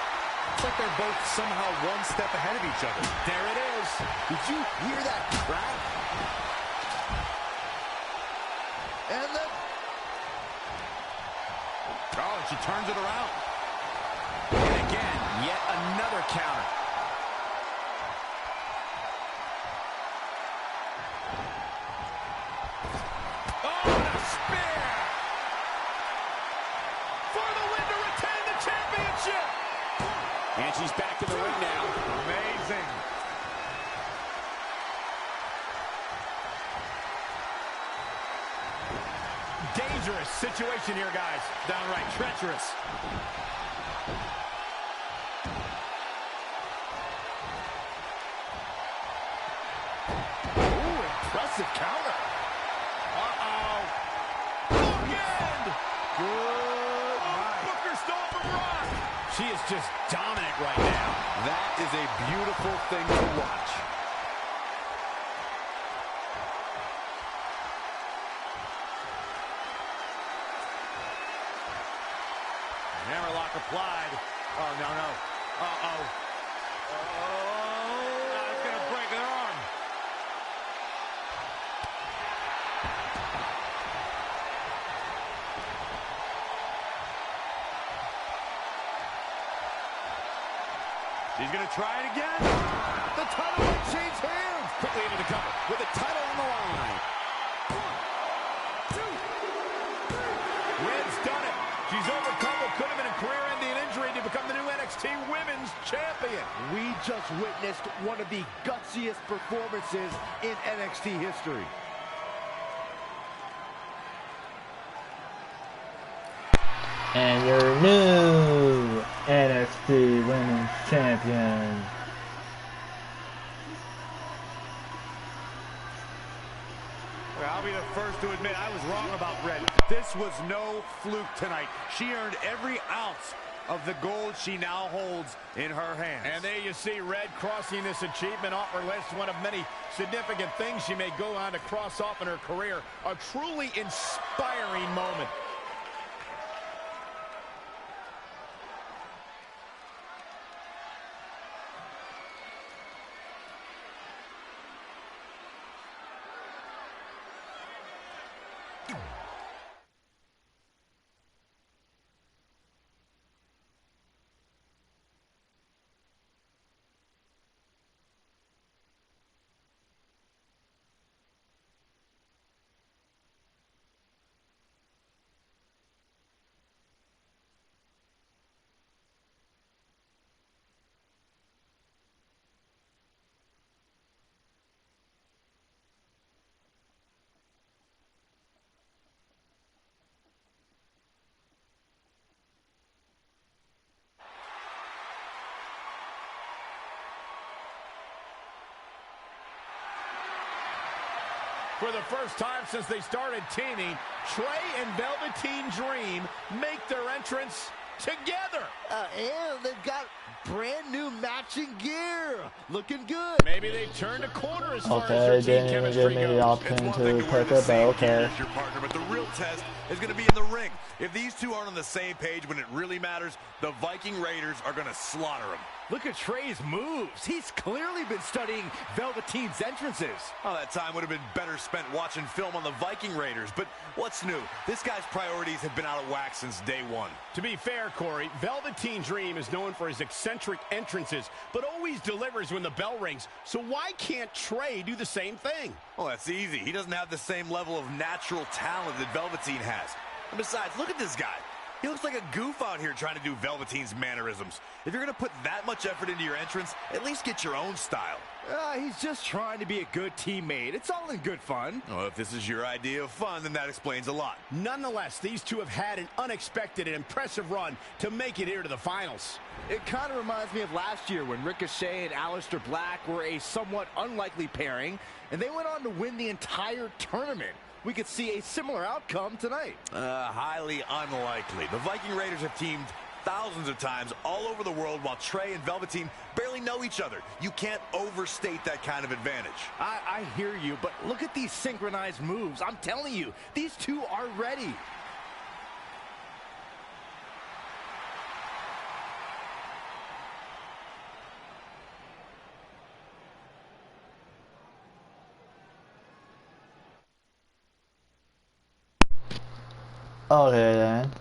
It's like they're both somehow one step ahead of each other. There it is. Did you hear that crack? And then... Oh, and she turns it around. And again, yet another counter. And she's back in the ring now. Amazing. Dangerous situation here, guys. Downright treacherous. Ooh, impressive counter. Uh-oh. Bookend! Good night. Booker stole from Rock. She is just dominant right now. That is a beautiful thing to watch. Hammerlock applied. Oh, no. Uh-oh. Oh, it's going to break her arm. She's going to try it again. The title might change hands. Quickly into the cover with the title on the line. 1, 2, 3. Red's done it. She's overcome what could have been a career-ending injury to become the new NXT Women's Champion. We just witnessed one of the gutsiest performances in NXT history. And your new NXT Women's Champion. I'll be the first to admit I was wrong about Red. This was no fluke tonight. She earned every ounce of the gold she now holds in her hands. And there you see Red crossing this achievement off her list, one of many significant things she may go on to cross off in her career. A truly inspiring moment. For the first time since they started teaming, Trey and Velveteen Dream make their entrance together. And they've got brand new matching gear. Looking good. Maybe they turned a corner as far as Okay, their team didn't even chemistry give me the goes. option to pick it, but okay. Your partner, but the real test is going to be in the ring. If these two aren't on the same page when it really matters, the Viking Raiders are going to slaughter them. Look at Trey's moves. He's clearly been studying Velveteen's entrances. Oh, that time would have been better spent watching film on the Viking Raiders. But what's new? This guy's priorities have been out of whack since day one. To be fair, Corey, Velveteen Dream is known for his eccentric entrances, but always delivers when the bell rings. So why can't Trey do the same thing? Well, that's easy. He doesn't have the same level of natural talent that Velveteen has. And besides, look at this guy. He looks like a goof out here trying to do Velveteen's mannerisms. If you're going to put that much effort into your entrance, at least get your own style. He's just trying to be a good teammate. It's all in good fun. Well, if this is your idea of fun, then that explains a lot. Nonetheless, these two have had an unexpected and impressive run to make it here to the finals. It kind of reminds me of last year when Ricochet and Aleister Black were a somewhat unlikely pairing, and they went on to win the entire tournament. We could see a similar outcome tonight. Highly unlikely. The Viking Raiders have teamed thousands of times all over the world while Trey and Velveteen barely know each other. You can't overstate that kind of advantage. I hear you, but look at these synchronized moves. I'm telling you, these two are ready. Okay then.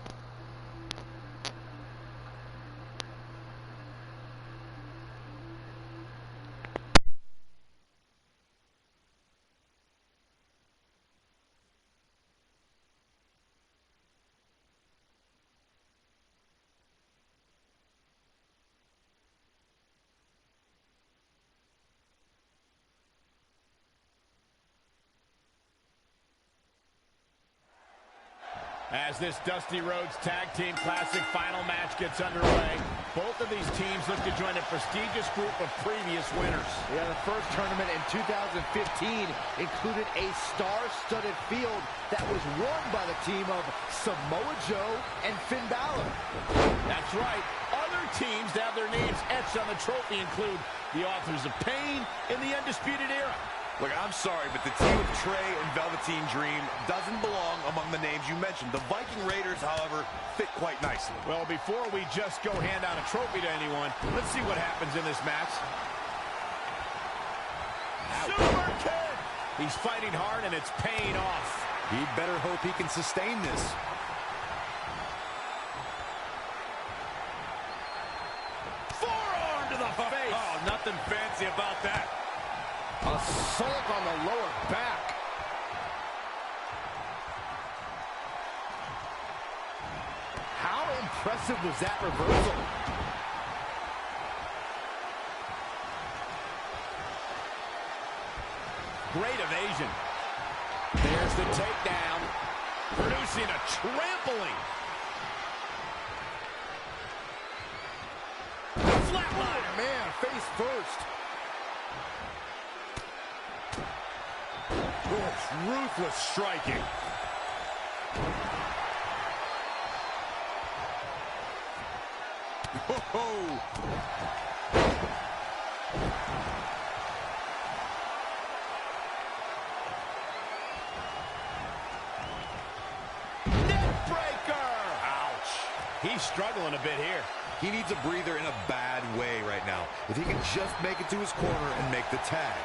As this Dusty Rhodes Tag Team Classic final match gets underway, both of these teams look to join a prestigious group of previous winners. Yeah, the first tournament in 2015 included a star-studded field that was won by the team of Samoa Joe and Finn Balor. That's right. Other teams that have their names etched on the trophy include the Authors of Pain and the Undisputed Era. Look, I'm sorry, but the team of Trey and Velveteen Dream doesn't belong among the names you mentioned. The Viking Raiders, however, fit quite nicely. Well, before we just go hand out a trophy to anyone, let's see what happens in this match. Super kick! He's fighting hard, and it's paying off. He'd better hope he can sustain this. Forearm to the face! Oh, nothing fancy about that. Assault on the lower back. How impressive was that reversal? Great evasion. There's the takedown, producing a trampling. Flatline. Oh, man, face first. Ruthless striking. Neckbreaker! Ouch. He's struggling a bit here. He needs a breather in a bad way right now. If he can just make it to his corner and make the tag.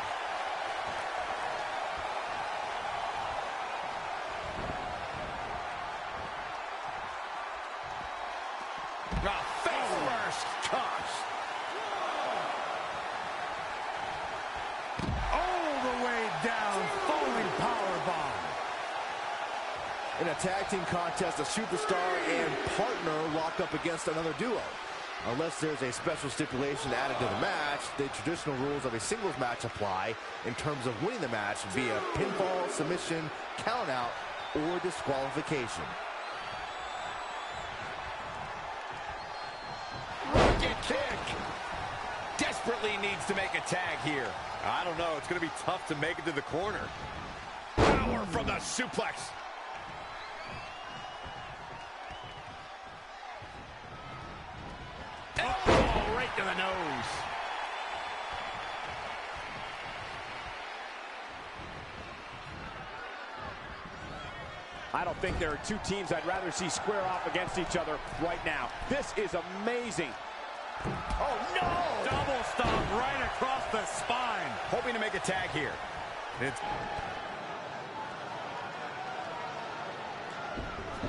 In a tag team contest, a superstar and partner lock up against another duo. Unless there's a special stipulation added to the match, the traditional rules of a singles match apply in terms of winning the match via pinfall, submission, countout, or disqualification. Rocket kick! Desperately needs to make a tag here. I don't know. It's going to be tough to make it to the corner. Power from the suplex. Elbow right to the nose. I don't think there are two teams I'd rather see square off against each other right now. This is amazing. Oh, no! Double stomp right across the spine. Hoping to make a tag here. It's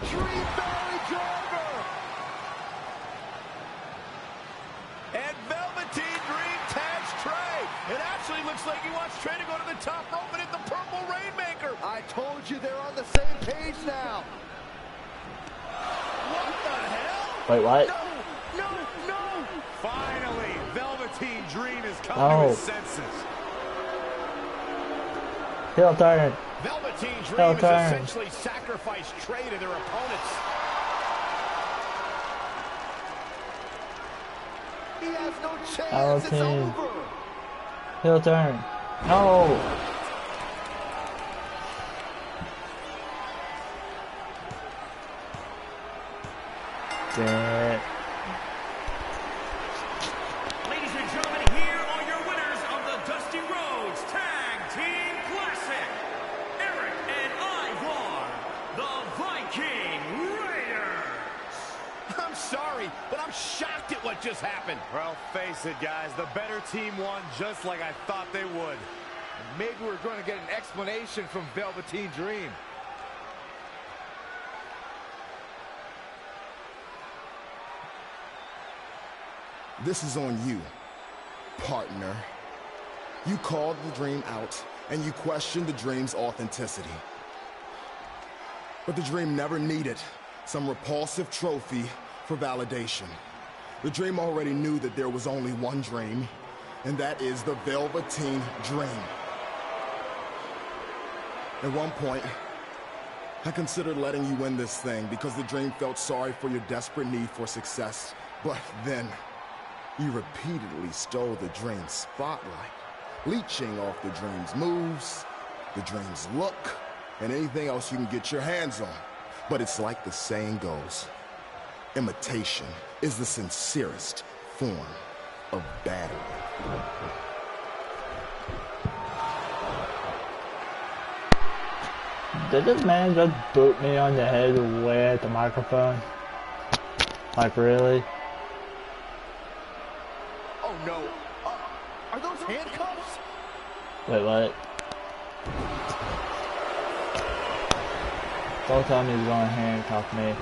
Tree Valley Driver! And Velveteen Dream tags Trey. It actually looks like he wants Trey to go to the top rope and hit the Purple Rainmaker. I told you they're on the same page now. What the hell? Wait, what? No! finally Velveteen Dream is coming to his senses. Heel turn. Velveteen Dream has essentially sacrificed Trey to their opponents. He has no chance. It's over. Heel turn. No. Damn. Ladies and gentlemen, here are your winners of the Dusty Rhodes Tag Team Classic. Eric and Ivar, the Viking Raiders. I'm sorry, but I'm shocked at what just happened. Well, face it, guys. The better team won just like I thought they would. Maybe we're going to get an explanation from Velveteen Dream. This is on you, partner. You called the Dream out, and you questioned the Dream's authenticity. But the Dream never needed some repulsive trophy for validation. The Dream already knew that there was only one Dream, and that is the Velveteen Dream. At one point, I considered letting you win this thing because the Dream felt sorry for your desperate need for success. But then, you repeatedly stole the Dream's spotlight, leeching off the Dream's moves, the Dream's look, and anything else you can get your hands on. But it's like the saying goes, imitation is the sincerest form of battery. Did this man just boot me on the head with the microphone? Like, really? Oh no. Are those handcuffs? Wait, what? Don't tell me he's gonna handcuff me.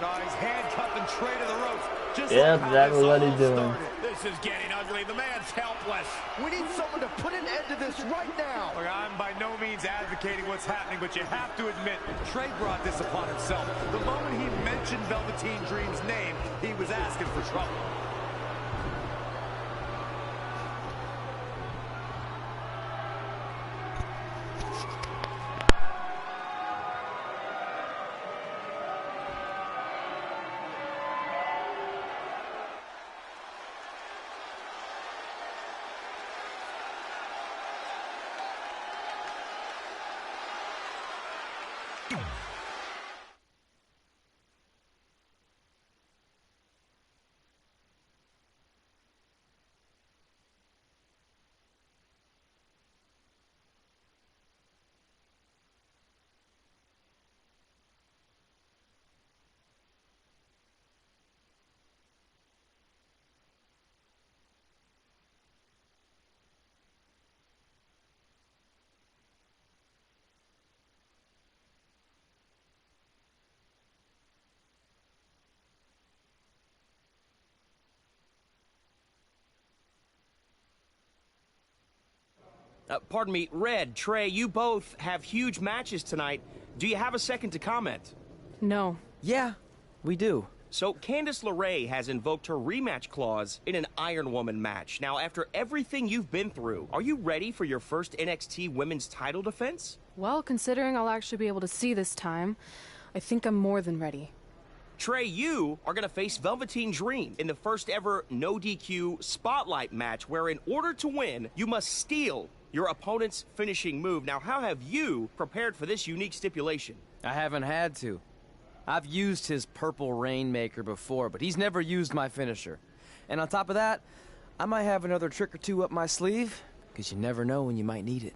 No, he's handcuffing Trey to the ropes. Just Yep, that's what he's doing. This is getting ugly. The man's helpless. We need someone to put an end to this right now. Look, I'm by no means advocating what's happening, but you have to admit, Trey brought this upon himself. The moment he mentioned Velveteen Dream's name, he was asking for trouble. Pardon me, Red, Trey, you both have huge matches tonight. Do you have a second to comment? No. Yeah, we do. So, Candice LeRae has invoked her rematch clause in an Iron Woman match. Now, after everything you've been through, are you ready for your first NXT Women's title defense? Well, considering I'll actually be able to see this time, I think I'm more than ready. Trey, you are going to face Velveteen Dream in the first ever no DQ spotlight match, where in order to win, you must steal your opponent's finishing move. Now, how have you prepared for this unique stipulation? I haven't had to. I've used his purple Rainmaker before, but he's never used my finisher. And on top of that, I might have another trick or two up my sleeve, because you never know when you might need it.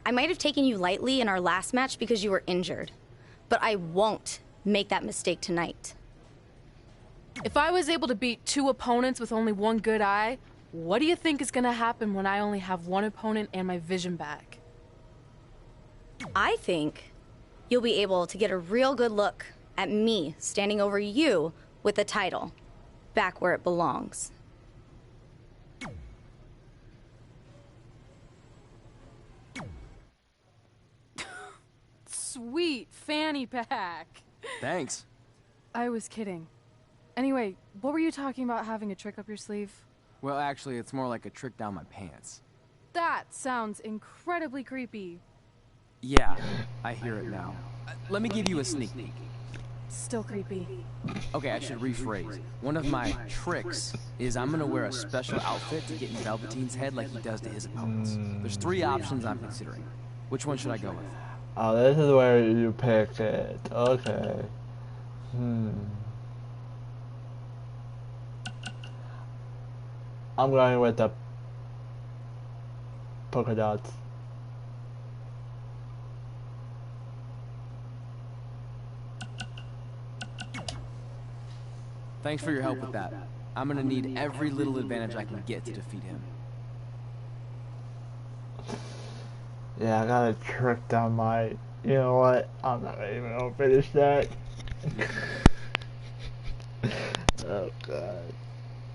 I might have taken you lightly in our last match because you were injured, but I won't make that mistake tonight. If I was able to beat 2 opponents with only 1 good eye, what do you think is gonna happen when I only have 1 opponent and my vision back? I think you'll be able to get a real good look at me standing over you with the title, back where it belongs. Sweet fanny pack. Thanks. I was kidding. Anyway, what were you talking about having a trick up your sleeve? Well, actually, it's more like a trick down my pants. That sounds incredibly creepy. Yeah, I hear it now. Let me give you a sneak peek. Still creepy. Okay, I should rephrase. One of my tricks is I'm gonna wear a special outfit to get in Velveteen's head like he does to his opponents. There's 3 options I'm considering. Which one should I go with? Oh, this is where you picked it. Okay. I'm going with the polka dots. Thanks for your help with that. I'm gonna need every little advantage I can get to defeat him. Yeah, I got a trick down my... You know what? I'm not even gonna finish that. Oh, God.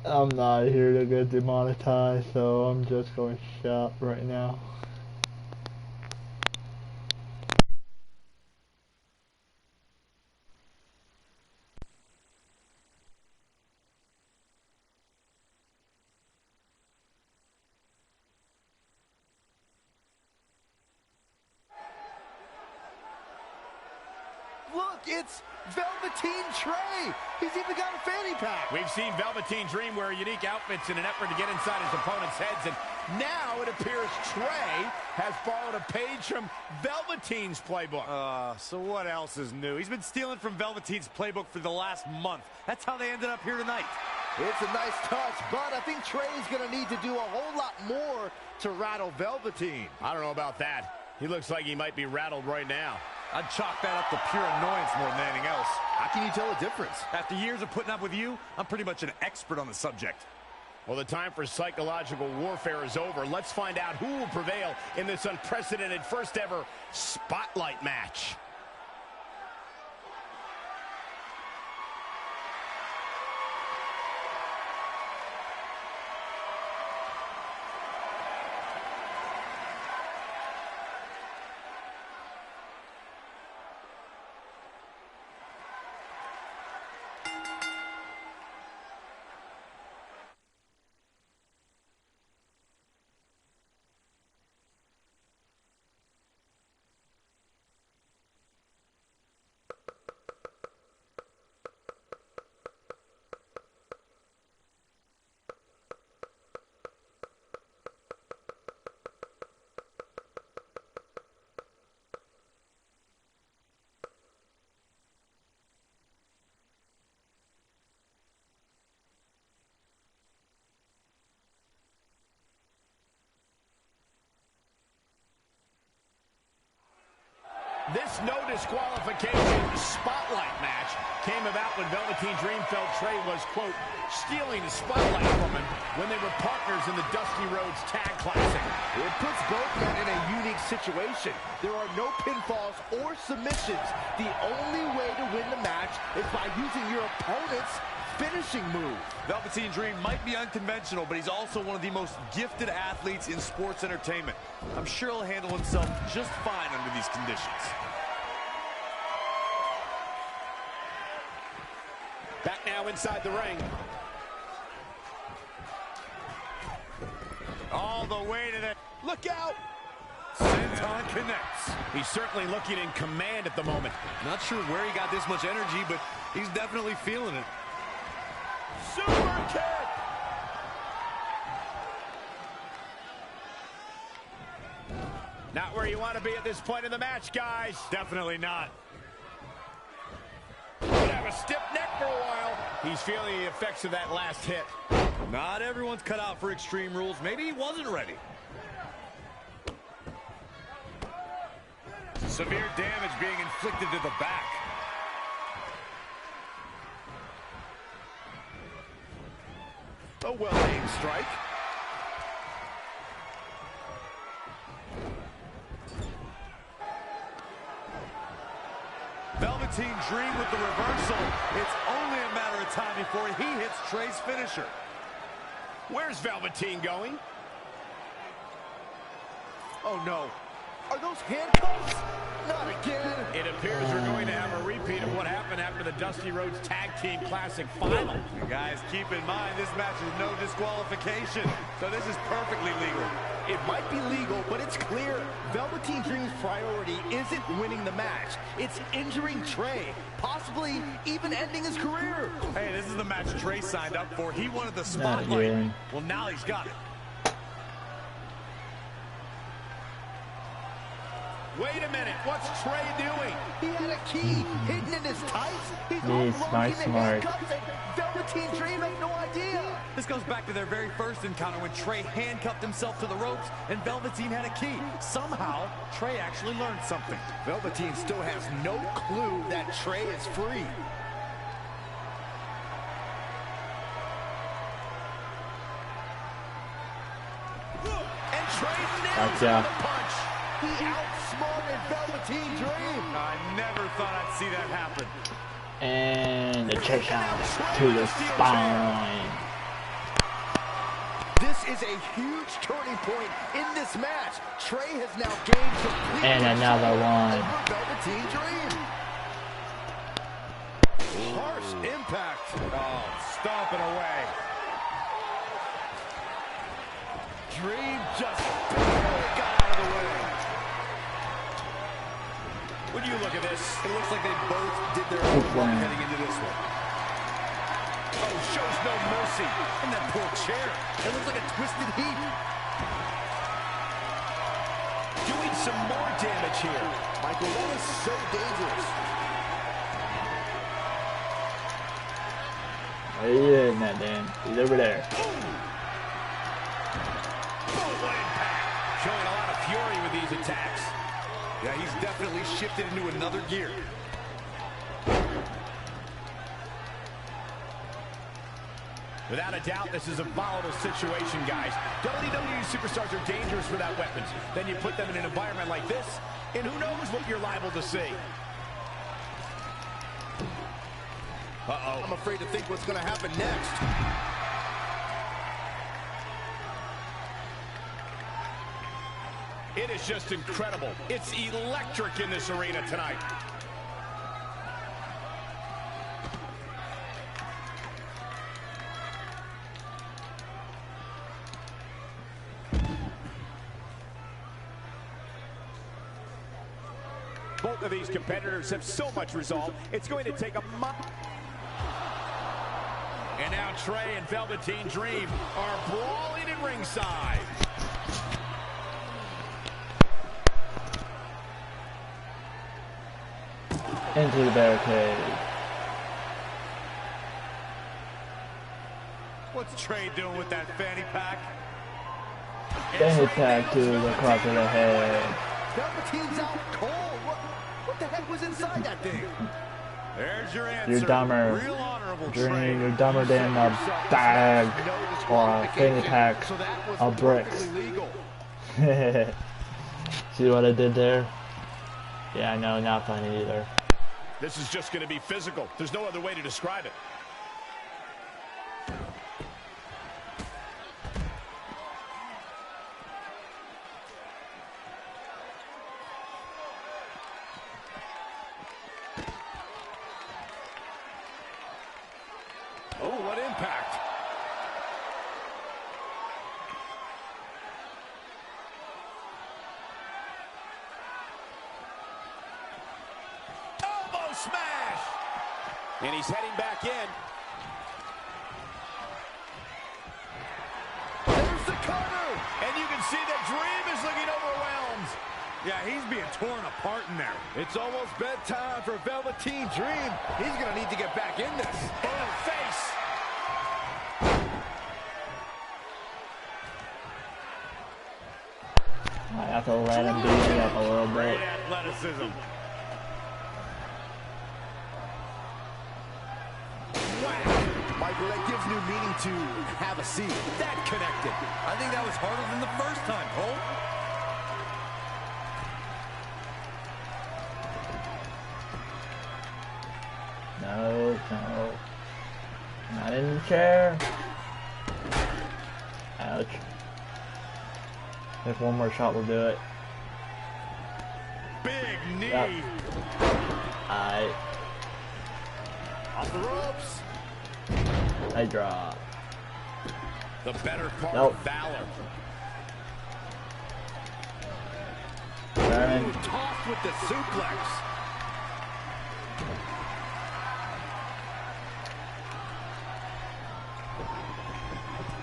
I'm not here to get demonetized, so I'm just going to shop right now. Look, it's Velveteen Trey. He's even got a fanny pack. We've seen Velveteen Dream wear unique outfits in an effort to get inside his opponent's heads, and now it appears Trey has borrowed a page from Velveteen's playbook. So what else is new? He's been stealing from Velveteen's playbook for the last month. That's how they ended up here tonight. It's a nice touch, but I think Trey's going to need to do a whole lot more to rattle Velveteen. I don't know about that. He looks like he might be rattled right now. I'd chalk that up to pure annoyance more than anything else. How can you tell a difference? After years of putting up with you, I'm pretty much an expert on the subject. Well, the time for psychological warfare is over. Let's find out who will prevail in this unprecedented first ever Spotlight match. This no disqualification Spotlight match came about when Velveteen Dream felt Trey was, quote, stealing the spotlight from him when they were partners in the Dusty Rhodes Tag Classic. It puts both men in a unique situation. There are no pinfalls or submissions. The only way to win the match is by using your opponent's finishing move. Velveteen Dream might be unconventional, but he's also one of the most gifted athletes in sports entertainment. I'm sure he'll handle himself just fine under these conditions. Back now inside the ring. All the way to the... Look out! Senton connects. He's certainly looking in command at the moment. Not sure where he got this much energy, but he's definitely feeling it. Super kick! Not where you want to be at this point in the match, guys. Definitely not. Could have a stiff neck for a while. He's feeling the effects of that last hit. Not everyone's cut out for Extreme Rules. Maybe he wasn't ready. Severe damage being inflicted to the back. A well-aimed strike. Velveteen Dream with the reversal. It's only a matter of time before he hits Trey's finisher. Where's Velveteen going? Oh no. Are those handcuffs? Not again. It appears we're going to have a repeat of what happened after the Dusty Rhodes Tag Team Classic final. Guys, keep in mind this match is no disqualification, so this is perfectly legal. It might be legal, but it's clear Velveteen Dream's priority isn't winning the match. It's injuring Trey, possibly even ending his career. Hey, this is the match Trey signed up for. He wanted the spotlight. Well, now he's got it. Wait a minute, what's Trey doing? He had a key hidden in his tights. He's smart. Velveteen Dream ain't no idea. This goes back to their very first encounter when Trey handcuffed himself to the ropes and Velveteen had a key. Somehow, Trey actually learned something. Velveteen still has no clue that Trey is free. And Trey nails the punch. He outsmarted Velveteen Dream. I never thought I'd see that happen. And the chase out to the spine. is a huge turning point in this match. Trey has now gained complete and another one. Velveteen Dream. Harsh impact. Oh, stomping away. Dream just barely got out of the way. When you look at this, it looks like they both did their own work heading into this one. Oh, shows no mercy. And that poor chair. It looks like a twisted heap. Doing some more damage here. Michael, that is so dangerous. Where are you in that, Dan? He's over there. Showing a lot of fury with these attacks. Yeah, he's definitely shifted into another gear. Without a doubt, this is a volatile situation, guys. WWE superstars are dangerous without weapons. Then you put them in an environment like this, and who knows what you're liable to see. Uh-oh. I'm afraid to think what's going to happen next. It is just incredible. It's electric in this arena tonight. Both of these competitors have so much resolve. It's going to take a month. And now Trey and Velveteen Dream are brawling at ringside. Into the barricade. What's Trey doing with that fanny pack? Fanny pack to the cross of the head. Velveteen's out cold. What the heck was inside that thing? There's your answer. You're dumber. Real honorable Dream, you're dumber than a bag or a fanny pack of bricks. See what I did there? Yeah, I know, not funny either. This is just going to be physical. There's no other way to describe it. Oh, what impact. Elbow smash! And he's heading back in. There's the cutter! And you can see that Dream is looking overwhelmed. Yeah, he's being torn apart in there. It's almost bedtime for Velveteen Dream. He's going to need to get back in this. In the face. I have to let him beat me up a little bit. Great athleticism. Michael, that gives new meaning to have a seat. That connected. I think that was harder than the first time, Cole. No, no. Not in the chair. Ouch. If one more shot will do it. Big knee. Yep. Off the ropes. I drop. The better part Nope. of Valor. Turn. Tossed with the suplex.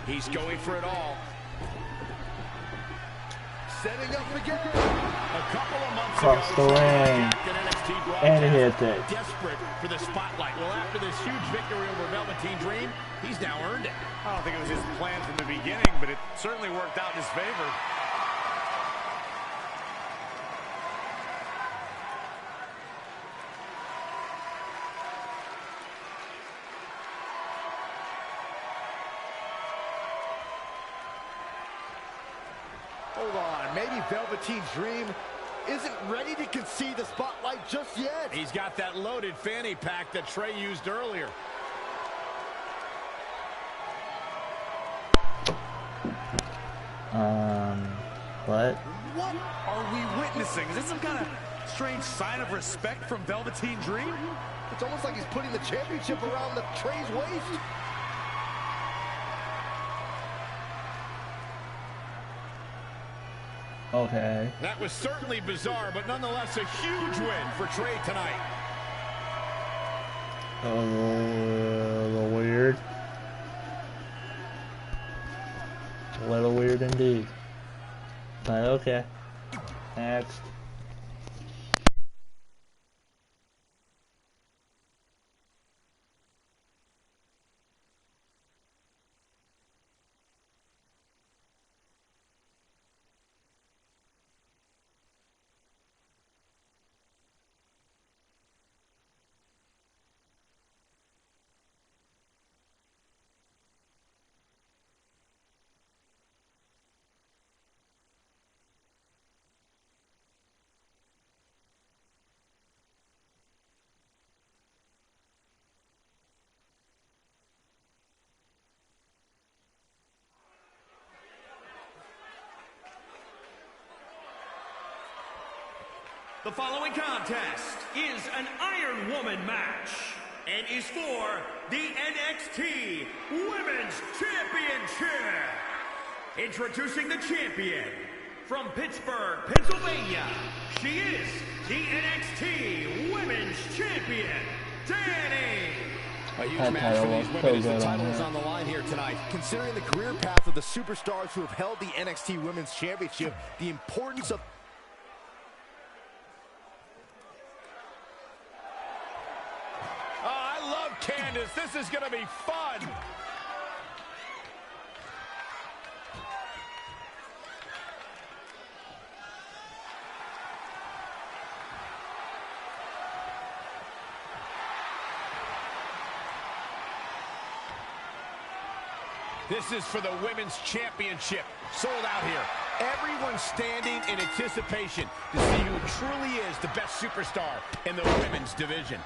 He's going for it all. Setting up again. A couple of months Across ago, the ring. And hit it. Desperate for the spotlight. Well, after this huge victory over Velveteen Dream, he's now earned it. I don't think it was his plan from the beginning, but it certainly worked out in his favor. Hold on, maybe Velveteen Dream isn't ready to concede the spotlight just yet. He's got that loaded fanny pack that Trey used earlier. What? What are we witnessing? Is this some kind of strange sign of respect from Velveteen Dream? It's almost like he's putting the championship around the Trey's waist. Okay. That was certainly bizarre, but nonetheless a huge win for Trey tonight. A little weird. A little weird indeed. But okay. Next. The following contest is an Iron Woman match and is for the NXT Women's Championship. Introducing the champion from Pittsburgh, Pennsylvania. She is the NXT Women's Champion, Dani. A huge match for these women as the title is on the line here tonight. Considering the career path of the superstars who have held the NXT Women's Championship, the importance of Candace, this is going to be fun. This is for the Women's Championship. Sold out here. Everyone's standing in anticipation to see who truly is the best superstar in the women's division.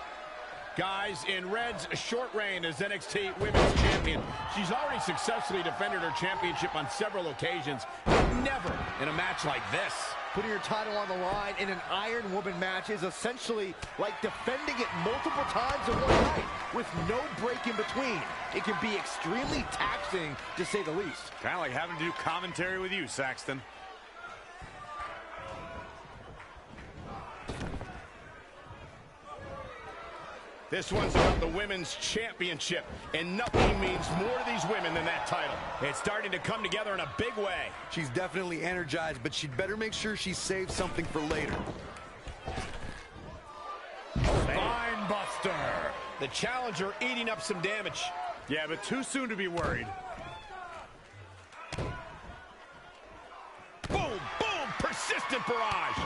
Guys, in Red's short reign as NXT Women's Champion, she's already successfully defended her championship on several occasions, but never in a match like this. Putting your title on the line in an Iron Woman match is essentially like defending it multiple times in one night with no break in between. It can be extremely taxing, to say the least. Kind of like having to do commentary with you, Saxton. This one's about the Women's Championship, and nothing means more to these women than that title. It's starting to come together in a big way. She's definitely energized, but she'd better make sure she saves something for later. Spine Buster. The challenger eating up some damage. Yeah, but too soon to be worried. Boom, boom, persistent barrage.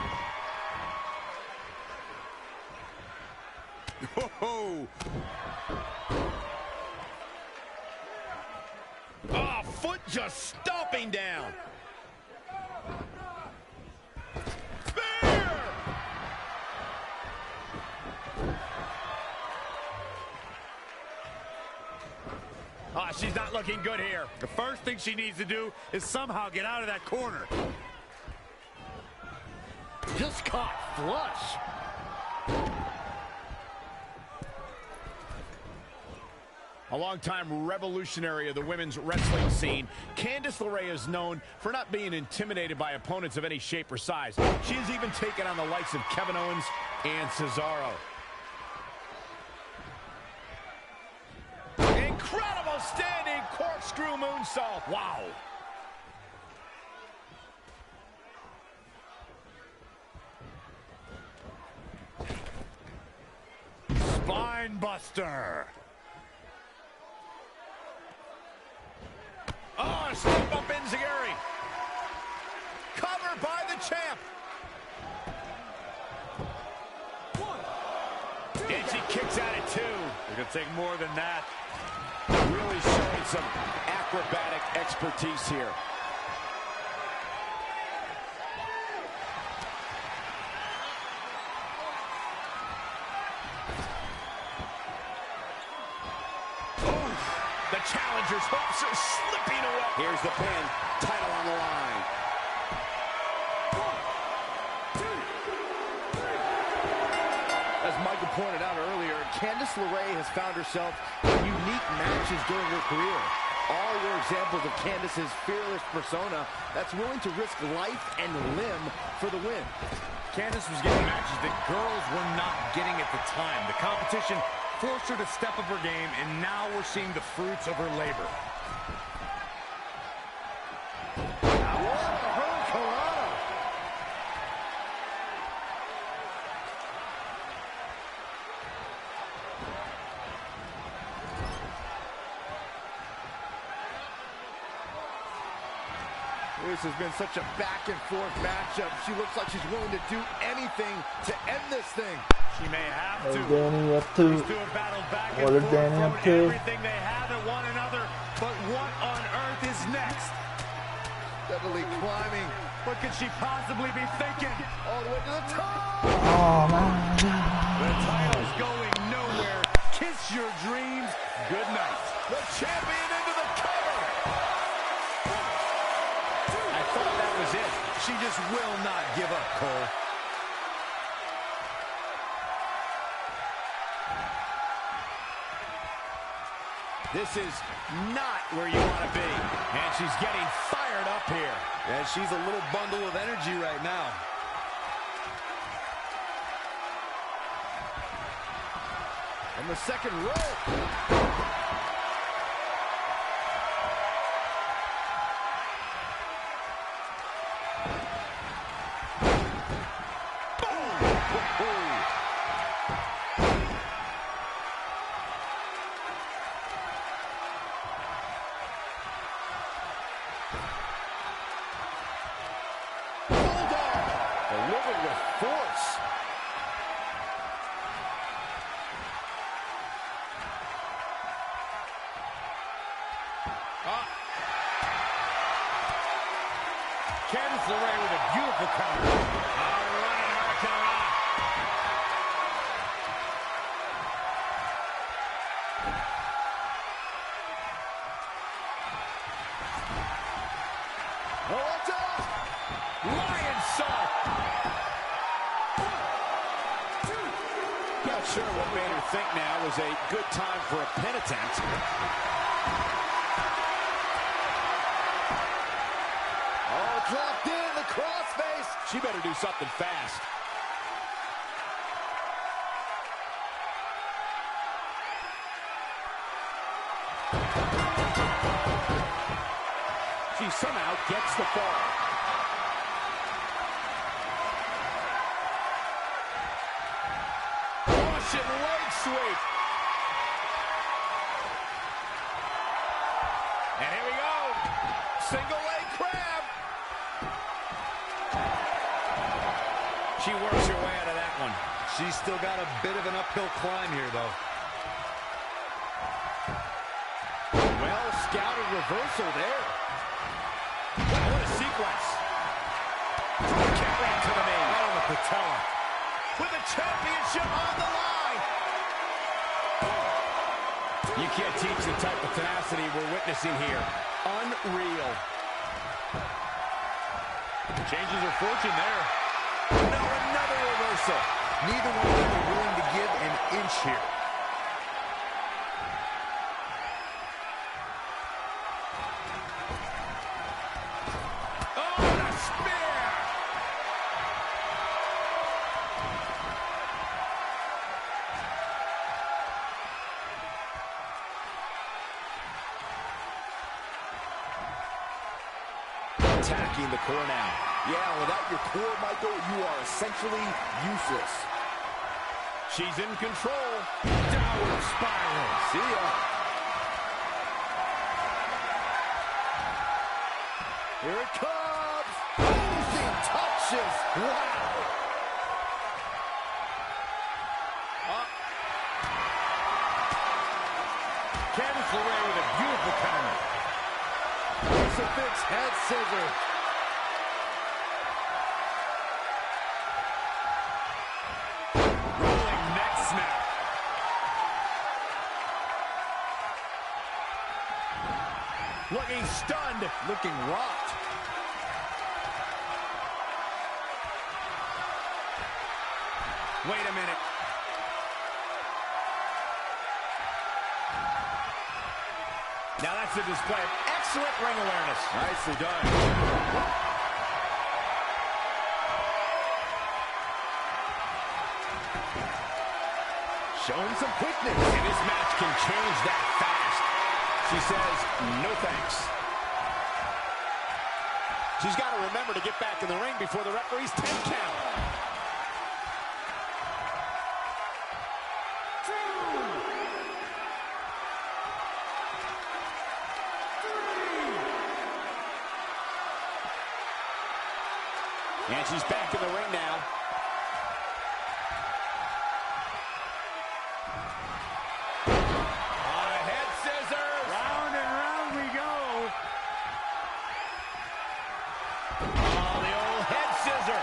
Whoa! Oh, foot just stomping down. Spear! Oh, she's not looking good here. The first thing she needs to do is somehow get out of that corner. Just caught flush. A longtime revolutionary of the women's wrestling scene, Candice LeRae is known for not being intimidated by opponents of any shape or size. She has even taken on the likes of Kevin Owens and Cesaro. Incredible standing corkscrew moonsault. Wow. Spine buster. Oh, step up Enziguri. Cover by the champ. And she kicks out at 2. They're going to take more than that. Really showing some acrobatic expertise here. The challenger's hopes are slipping away. Here's the pin. Title on the line. As Michael pointed out earlier, Candice LeRae has found herself in unique matches during her career. All were examples of Candice's fearless persona that's willing to risk life and limb for the win. Candice was getting matches that girls were not getting at the time. The competition forced her to step up her game, and now we're seeing the fruits of her labor. This has been such a back-and-forth matchup. She looks like she's willing to do anything to end this thing. She may have What's to. Dani up to? These two have battled back What and is forth, Dani up thrown to? everything they have at one another, but what on earth is next? Steadily climbing. What could she possibly be thinking? All the way to the top. Oh my God. The title's going nowhere. Kiss your dreams. Good night. The champion into the cover. I thought that was it. She just will not give up, Cole. This is not where you want to be. And she's getting fired up here. And she's a little bundle of energy right now. On the second rope. Delivered with force. Candice LeRae with a beautiful counter. Running Hurricane. Oh, watch out! Lion Salt. Not sure what made her think now was a good time for a pin attempt. Oh, it's locked in, the crossface. She better do something fast. She somehow gets the fall. Russian leg sweep. And here we go. Single leg crab. She works her way out of that one. She's still got a bit of an uphill climb here, though. Well scouted reversal there. What a sequence. Carrying to the knee. Right on the patella. With the championship on the line. You can't teach the type of tenacity we're witnessing here. Unreal. Changes her fortune there. Now another reversal. Neither one of them are willing to give an inch here. Oh, the spear! Attacking the core now. Yeah, without your core, Michael, you are essentially useless. She's in control. Downward spiral. See ya. Here it comes. Finishing touches. Wow. Candice LeRae with a beautiful counter. Crucifix head scissor. Rolling neck snap. looking stunned, looking rocked. Wait a minute. Now that's a display of excellent ring awareness. Nicely done. Showing some quickness. And this match can change that fast. She says, no thanks. She's got to remember to get back in the ring before the referee's 10 count. And she's back in the ring now. Head scissors. Round and round we go. Oh, the old head scissor.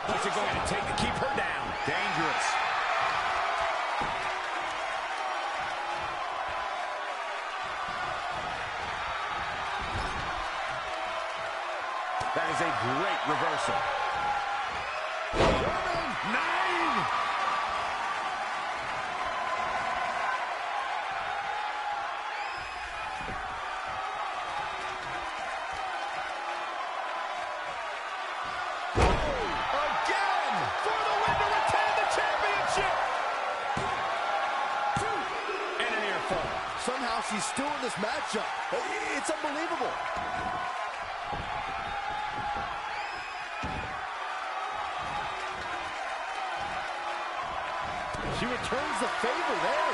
What's it going to take to keep her down? Dangerous. That is a great reversal. German 9. Somehow she's still in this matchup. It's unbelievable. She returns the favor there.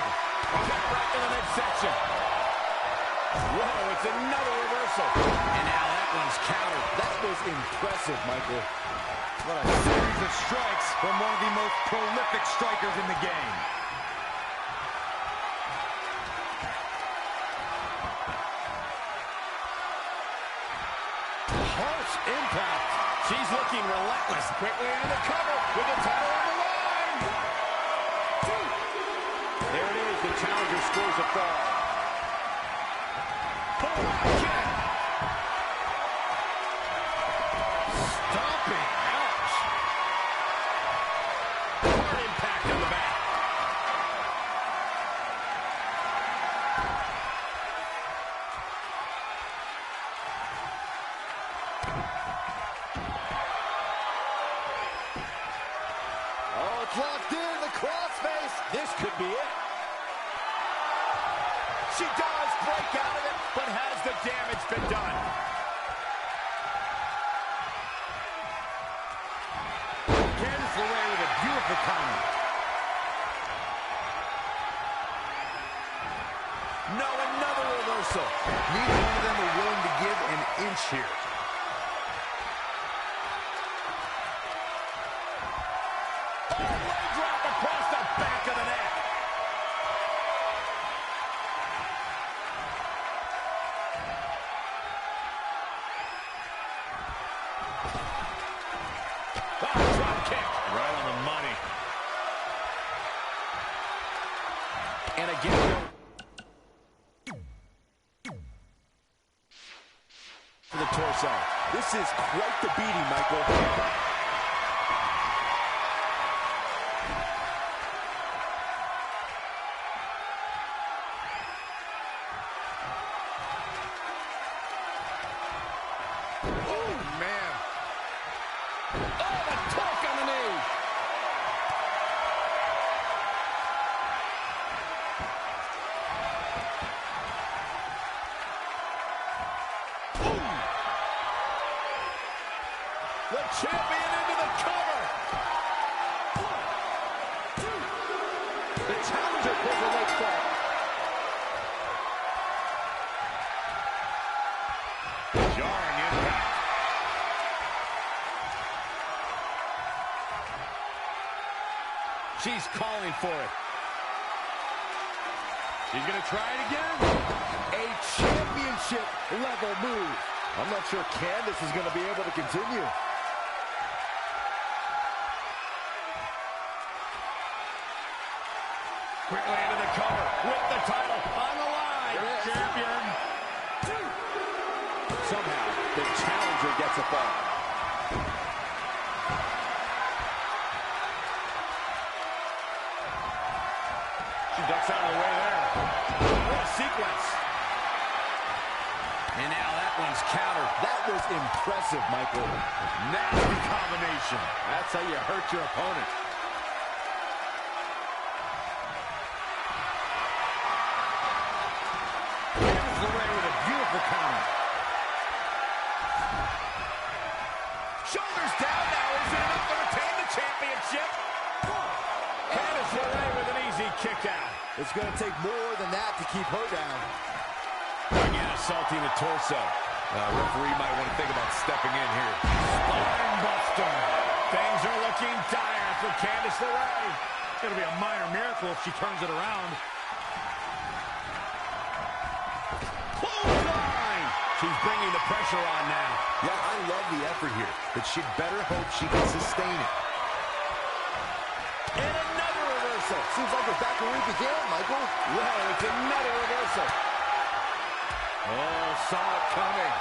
Check right to the midsection. Whoa, it's another reversal. And now that one's countered. That was impressive, Michael. What a series of strikes from one of the most prolific strikers in the game. Harsh impact. She's looking relentless. Quickly under cover with the title on the line. There it is. The challenger scores a fall. Kick. Stomping. Ouch. Hard impact on the back. Oh, it's locked in. The crossface. This could be it. She does break out of it, but has the damage been done? Candice LeRae with a beautiful counter. No, another reversal. Neither one of them are willing to give an inch here. Leg drop across the back of the neck. Drop kick. Right on the money. And again, for the torso. This is quite the beating, Michael. The champion into the cover. The challenger pulls a leg back. Jarring impact. She's calling for it. She's going to try it again. A championship level move. I'm not sure Candice is going to be able to continue. Quickly into the cover with the title on the line. Champion. Somehow, the challenger gets a fall. She ducks out of the way there. What a sequence. And now that one's countered. That was impressive, Michael. Nasty combination. That's how you hurt your opponent. Candice LeRae with a beautiful counter. Shoulders down now. Is it enough to retain the championship? Candice LeRae with an easy kick out. It's going to take more than that to keep her down. Again, assaulting the torso. Referee might want to think about stepping in here. Spine buster. Things are looking dire for Candice LeRae. It's going to be a minor miracle if she turns it around. Clothesline. She's bringing the pressure on now. Yeah, I love the effort here, but she'd better hope she can sustain it. And another reversal. Seems like we're back where we began, Michael. Well, it's another reversal. Oh, saw it coming.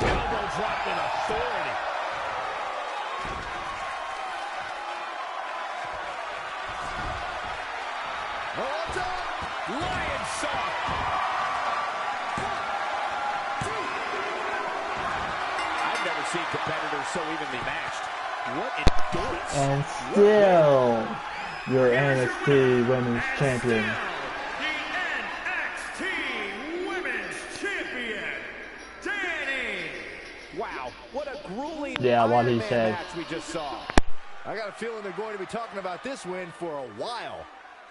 Elbow drop with authority. Oh, it's up. Lion saw. I've never seen competitors so evenly matched. What endurance. And still, your NXT Women's Champion. The NXT Women's Champion, Dani. Wow, what a grueling Yeah, what he Iron Man said. match we just saw. I got a feeling they're going to be talking about this win for a while.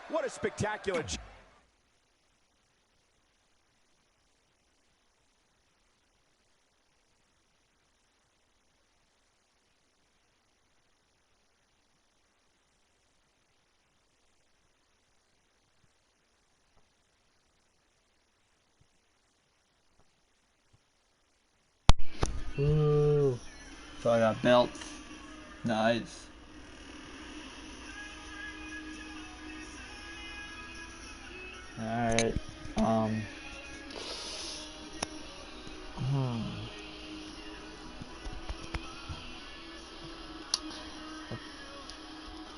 What a spectacular... Ooh. So I got belts. Nice. Alright. I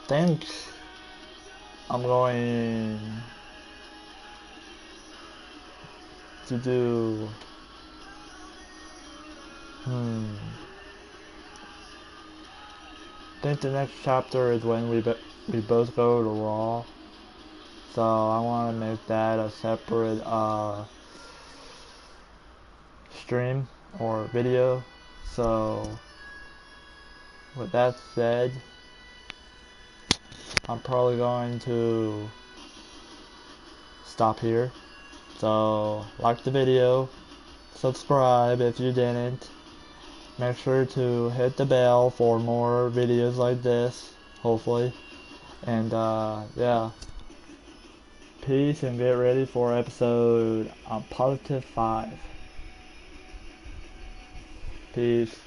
think I'm going to do I think the next chapter is when we both go to Raw, so I want to make that a separate stream or video. So with that said, I'm probably going to stop here. So like the video, subscribe if you didn't. Make sure to hit the bell for more videos like this, hopefully. And yeah. Peace and get ready for episode positive 5. Peace.